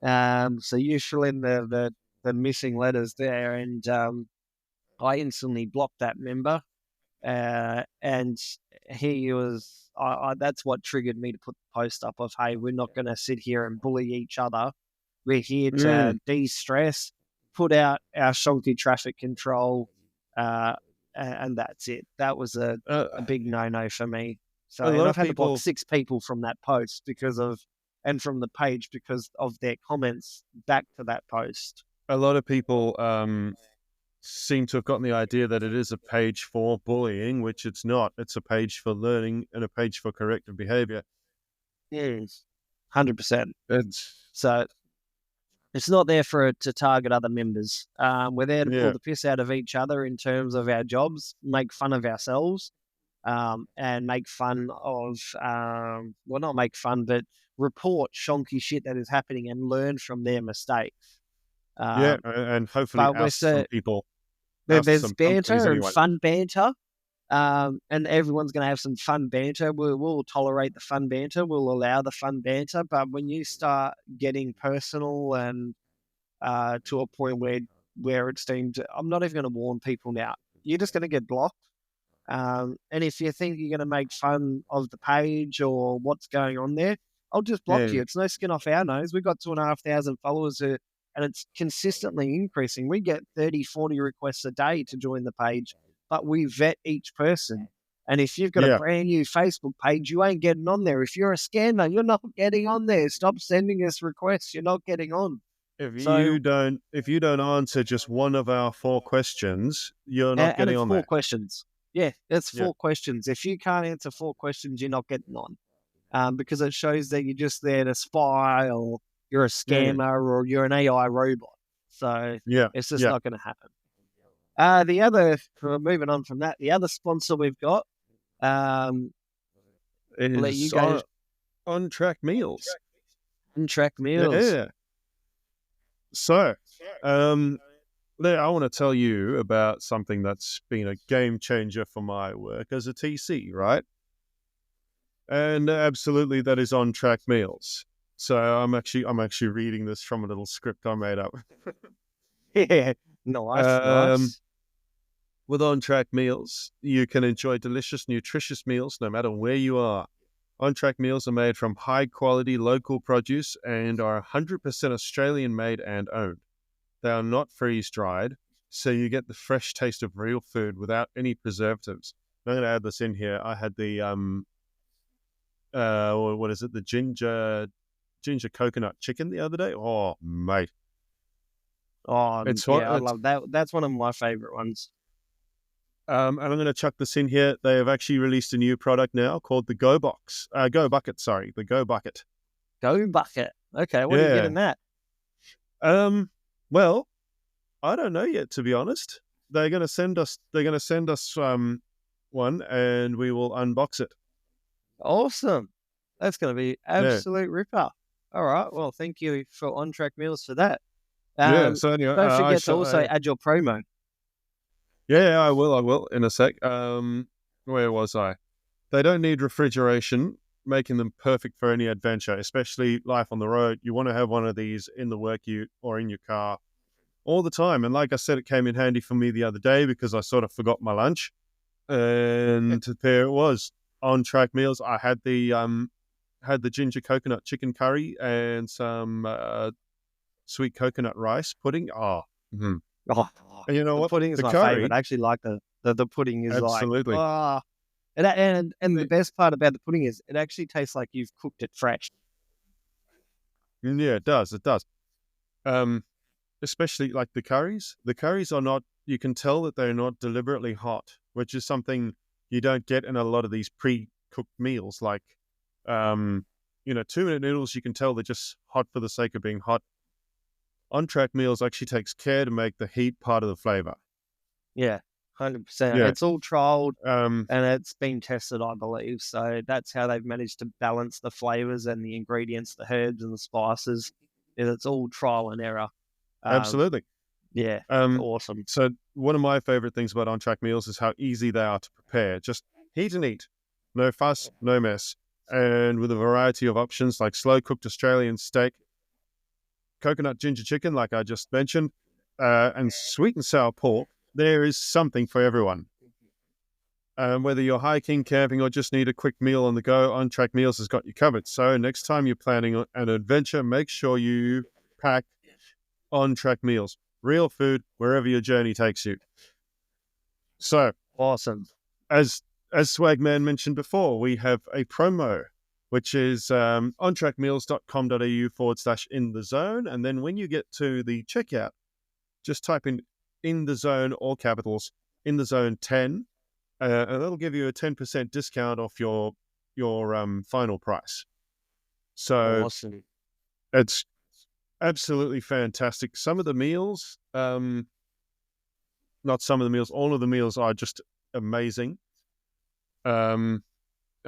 So you fill in the missing letters there, and I instantly blocked that member. And he was, that's what triggered me to put the post up of, hey, we're not going to sit here and bully each other. We're here to de-stress, put out our shonky traffic control, and that's it. That was a big no-no for me. So, A and lot I've of had to block people, 6 people from that post and from the page because of their comments back to that post. a lot of people seem to have gotten the idea that it is a page for bullying, which it's not. It's a page for learning and a page for corrective behavior. Yes, 100%. It's So it's not there to target other members. We're there to pull yeah, the piss out of each other in terms of our jobs, make fun of ourselves, and make fun of, well, not make fun, but report shonky shit that is happening and learn from their mistakes. yeah, and hopefully But oust there's some companies banter and anyway. fun banter. And everyone's going to have some fun banter. We'll tolerate the fun banter. We'll allow the fun banter. But when you start getting personal and to a point where it's deemed, I'm not even going to warn people now. You're just going to get blocked. And if you think you're going to make fun of the page or what's going on there, I'll just block Yeah, you. It's no skin off our nose. We've got 2,500 followers and it's consistently increasing. We get 30, 40 requests a day to join the page, but we vet each person. And if you've got a yeah. brand new Facebook page, you ain't getting on there. If you're a scammer, you're not getting on there. Stop sending us requests. You're not getting on. If So, you don't answer just one of our 4 questions, you're not and getting it's on 4 there. questions. Yeah, it's Yeah, 4 questions. If you can't answer 4 questions, you're not getting on. Because it shows that you're just there to spy, or you're a yeah, scammer, or you're an AI robot. So yeah, it's just yeah. not going to happen. Moving on from that, the other sponsor we've got, let you Is go. on track meals. Track meals. Yeah. So, I want to tell you about something that's been a game changer for my work as a TC, right? And absolutely, that is on track meals. So I'm actually reading this from a little script I made up. Yeah, nice, Um, nice. with on track meals, you can enjoy delicious, nutritious meals no matter where you are. On-track meals are made from high-quality local produce and are 100% Australian-made and owned. They are not freeze-dried, so you get the fresh taste of real food without any preservatives. I'm going to add this in here. I had the what is it? The ginger coconut chicken the other day. Oh, mate, Oh, it's what yeah, I it's. love that. That's one of my favorite ones. And I'm going to chuck this in here. They have actually released a new product now called the Go Bucket. Sorry, the Go Bucket. Go bucket. Okay, what do you get Yeah. in that? Well, I don't know yet, to be honest. They're going to send us. They're going to send us one, and we will unbox it. Awesome. That's going to be Yeah. absolute ripper. All right. Well, thank you for On Track Meals for that. Yeah. So anyway, Don't forget to also add your promo. yeah, I will. I will in a sec. Where was I? They don't need refrigeration, making them perfect for any adventure, especially life on the road. You want to have one of these in the work ute or in your car all the time. And like I said, it came in handy for me the other day because I sort of forgot my lunch, and there it was. On track meals. I had the ginger coconut chicken curry and some sweet coconut rice pudding. Oh, Oh, and you know the what? pudding is The my favorite. curry, I actually like the pudding is like, absolutely. and the best part about the pudding is it actually tastes like you've cooked it fresh. Yeah, it does. It does. Um, Especially like the curries. The curries are not. You can tell that they're not deliberately hot, which is something you don't get in a lot of these pre-cooked meals. Like, 2-minute noodles. You can tell they're just hot for the sake of being hot. On-track meals actually takes care to make the heat part of the flavor. Yeah, 100%. Yeah. It's all trialed Um, and it's been tested, I believe. So that's how they've managed to balance the flavors and the ingredients, the herbs and the spices. It's all trial and error. Um, Absolutely. yeah, Um, awesome. so one of my favorite things about on-track meals is how easy they are to prepare. Just heat and eat. No fuss, no mess. And with a variety of options like slow-cooked Australian steak, coconut ginger chicken, like I just mentioned, and sweet and sour pork, there is something for everyone. Whether you're hiking, camping, or just need a quick meal on the go, On-Track Meals has got you covered. So next time you're planning an adventure, make sure you pack On-Track Meals. Real food wherever your journey takes you. So, Awesome. as Swagman mentioned before, we have a promo, which is ontrackmeals.com.au/in the zone. And then when you get to the checkout, just type in the zone, all capitals, in the zone 10, and that'll give you a 10% discount off your final price. So Awesome. it's absolutely fantastic. Some of the meals, not some of the meals, all of the meals are just amazing. And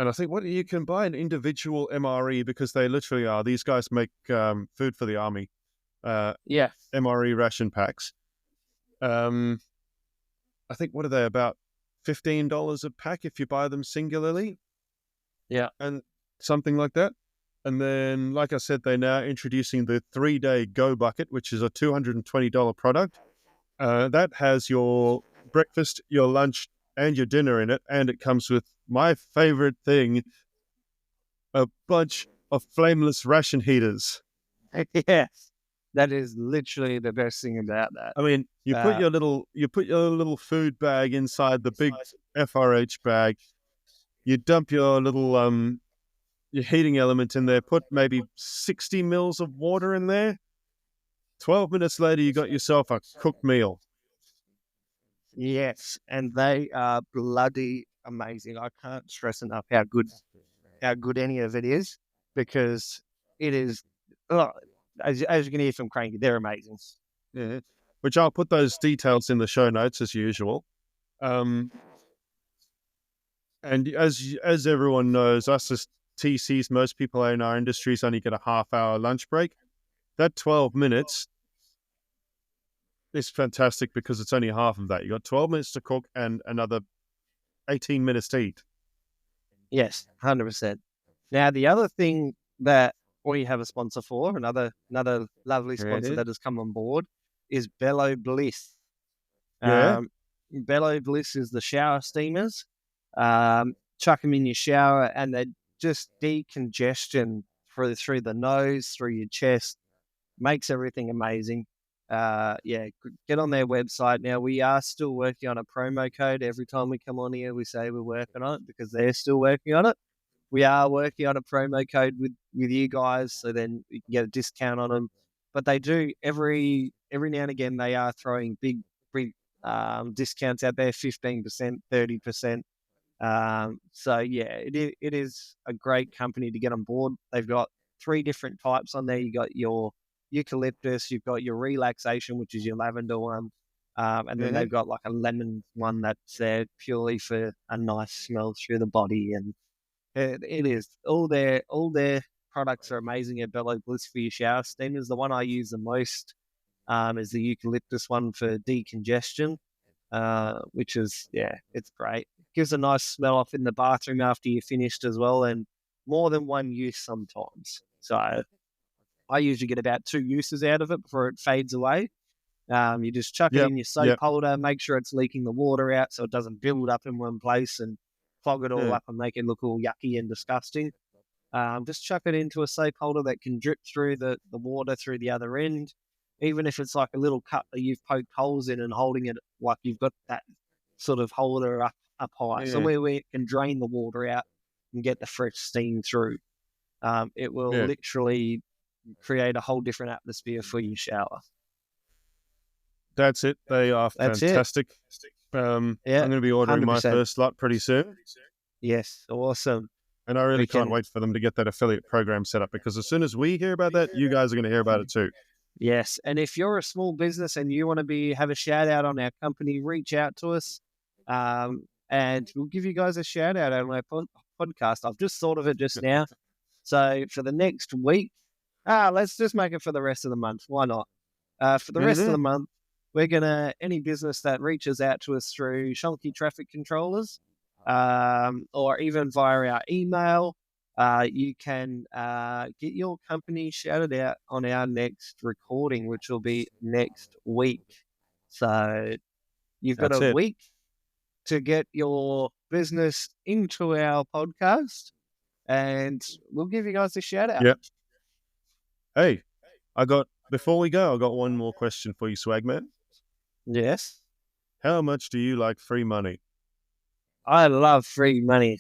I think you can buy an individual MRE because they literally are. These guys make food for the army. Yeah. MRE ration packs. I think what are they, about $15 a pack if you buy them singularly? Yeah. And something like that. And then, like I said, they're now introducing the 3-day Go Bucket, which is a $220 product. That has your breakfast, your lunch, and your dinner in it. And it comes with my favorite thing, a bunch of flameless ration heaters. Yes. That is literally the best thing about that. I mean, you put your little food bag inside the big FRH bag. You dump your little your heating element in there. Put maybe 60 mils of water in there. 12 minutes later, you got yourself a cooked meal. Yes, and they are bloody amazing. I can't stress enough how good any of it is, because it is. Oh, as you can hear from Cranky, they're amazing. Yeah. Which I'll put those details in the show notes as usual. And as everyone knows, us as TCs, most people in our industries only get a half-hour lunch break. That 12 minutes is fantastic because it's only half of that. You got 12 minutes to cook and another 18 minutes to eat. Yes, 100%. Now, the other thing that we have a sponsor for, another lovely sponsor that has come on board, is Bellow Bliss. Yeah. Bellow Bliss is the shower steamers. Chuck them in your shower and they just decongestion through the nose, through your chest, makes everything amazing. Yeah, get on their website now. We are still working on a promo code. Every time we come on here, we say we're working on it because they're still working on it. We are working on a promo code with you guys, so then you can get a discount on them. But they do every now and again they are throwing big discounts out there, 15%, 30%. So yeah, it is a great company to get on board. They've got 3 different types on there. You got your eucalyptus, you've got your relaxation, which is your lavender one, and then Mm-hmm. they've got like a lemon one that's there purely for a nice smell through the body. And it is all their products are amazing at Bello Bliss for your shower steamers. The one I use the most is the eucalyptus one for decongestion, which is, yeah, it's great. Gives a nice smell off in the bathroom after you're finished as well, and more than one use sometimes. So I usually get about 2 uses out of it before it fades away. You just chuck it Yep. in your soap Yep. holder, make sure it's leaking the water out so it doesn't build up in one place and clog it all Yeah. up and make it look all yucky and disgusting. Just chuck it into a soap holder that can drip through the water through the other end. Even if it's like a little cup that you've poked holes in and holding it like you've got that sort of holder up high, Yeah. somewhere where it can drain the water out and get the fresh steam through. It will Yeah. literally create a whole different atmosphere for your shower. That's it. They are That's it. fantastic. I'm Yeah, going to be ordering my 100%. first lot pretty soon. Yes, awesome. And I We really can't can, wait for them to get that affiliate program set up, because as soon as we hear about that, you guys are going to hear about it too. yes. And if you're a small business and you want to have a shout out on our company, reach out to us, and we'll give you guys a shout out on our podcast. I've just thought of it just now. So for the next week, let's just make it for the rest of the month. Why not? For the rest of Mm-hmm. the month, we're gonna any business that reaches out to us through Shonky Traffic Controllers, or even via our email, you can get your company shouted out on our next recording, which will be next week. So you've got That's a it. week to get your business into our podcast, and we'll give you guys a shout out. Yep. Hey, before we go, I got one more question for you, Swagman. Yes, How much do you like free money? I love free money.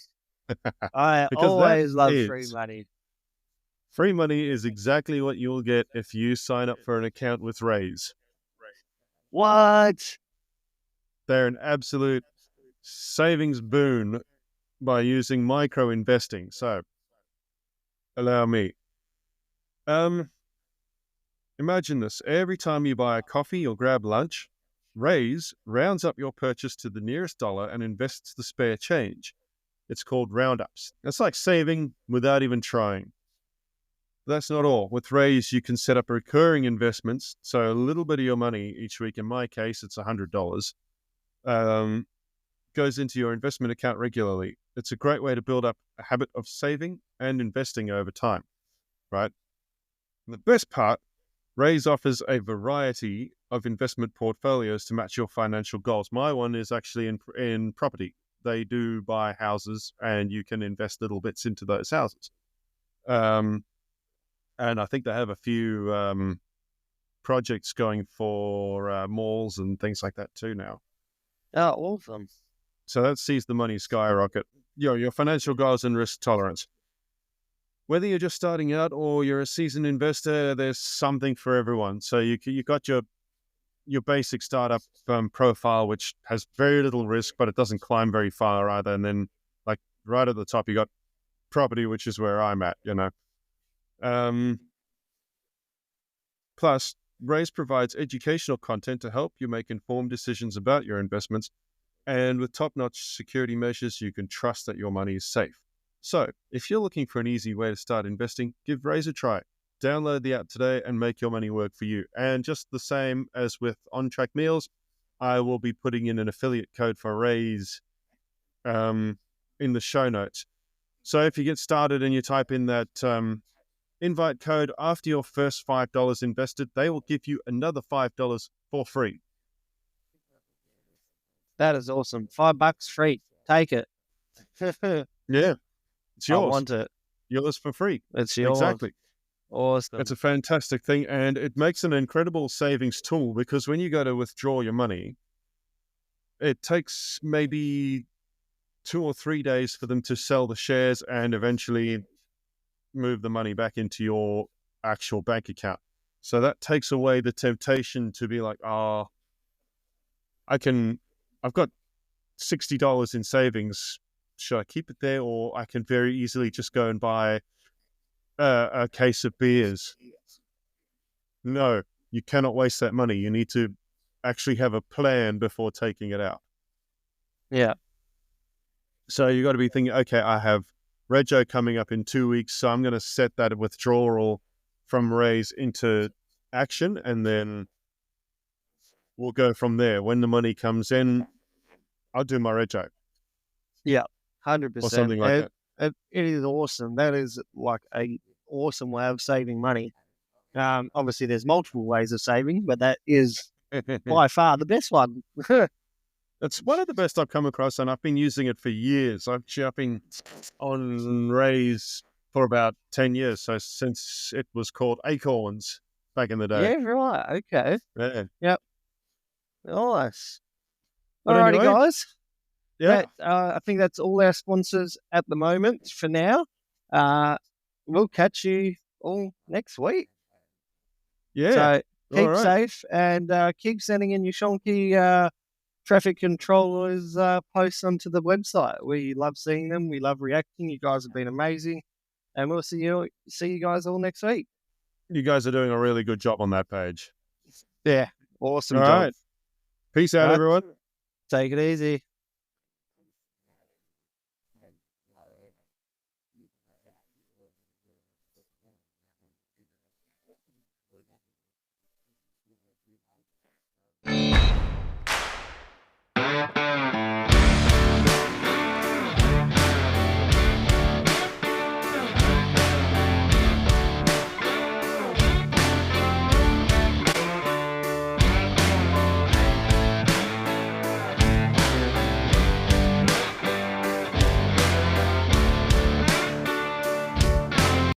I Because always love free money. free money is exactly what you'll get if you sign up for an account with Raise. What? They're an absolute savings boon by using micro investing. So, allow me. Imagine this. Every time you buy a coffee or grab lunch, Raise rounds up your purchase to the nearest dollar and invests the spare change. It's called roundups. It's like saving without even trying. That's not all. With Raise, you can set up recurring investments. So a little bit of your money each week, in my case, it's $100, goes into your investment account regularly. It's a great way to build up a habit of saving and investing over time, right? And the best part, Raise offers a variety of investment portfolios to match your financial goals. My one is actually in property. They do buy houses, and you can invest little bits into those houses. And I think they have a few projects going for malls and things like that too now. Oh, awesome. So that sees the money skyrocket. Your financial goals and risk tolerance. Whether you're just starting out or you're a seasoned investor, there's something for everyone. So you got your basic startup profile, which has very little risk, but it doesn't climb very far either. And then, like right at the top, you got property, which is where I'm at. Plus, Raise provides educational content to help you make informed decisions about your investments. And with top-notch security measures, you can trust that your money is safe. So, if you're looking for an easy way to start investing, give Raise a try. Download the app today and make your money work for you. And just the same as with On Track Meals, I will be putting in an affiliate code for Raise in the show notes. So if you get started and you type in that invite code after your first $5 invested, they will give you another $5 for free. That is awesome. $5 free. Take it. Yeah. It's I yours. want it. Yours for free. It's yours. Exactly. It's Awesome. a fantastic thing, and it makes an incredible savings tool because when you go to withdraw your money, it takes maybe 2 or 3 days for them to sell the shares and eventually move the money back into your actual bank account. So that takes away the temptation to be like, oh, I've got $60 in savings. Should I keep it there? Or I can very easily just go and buy a case of beers. No, you cannot waste that money. You need to actually have a plan before taking it out. Yeah. So you got to be thinking, okay, I have Rego coming up in 2 weeks, so I'm going to set that withdrawal from Raise into action, and then we'll go from there. When the money comes in, I'll do my Rego Yeah. or 100%. something like that. It is awesome. That is like a awesome way of saving money. Obviously, there's multiple ways of saving, but that is by far the best one. It's one of the best I've come across, and I've been using it for years. I've been on Raise for about 10 years, so since it was called Acorns back in the day. Yeah, right. Okay. Yeah. Yep. Nice. But Alrighty, anyway, guys. yeah, I think that's all our sponsors at the moment for now. We'll catch you all next week. yeah. So All keep right. safe and keep sending in your shonky traffic controllers posts onto the website. We love seeing them. We love reacting. You guys have been amazing, and we'll see you guys all next week. You guys are doing a really good job on that page. Yeah, awesome All job. right. Peace out, Right. everyone. Take it easy.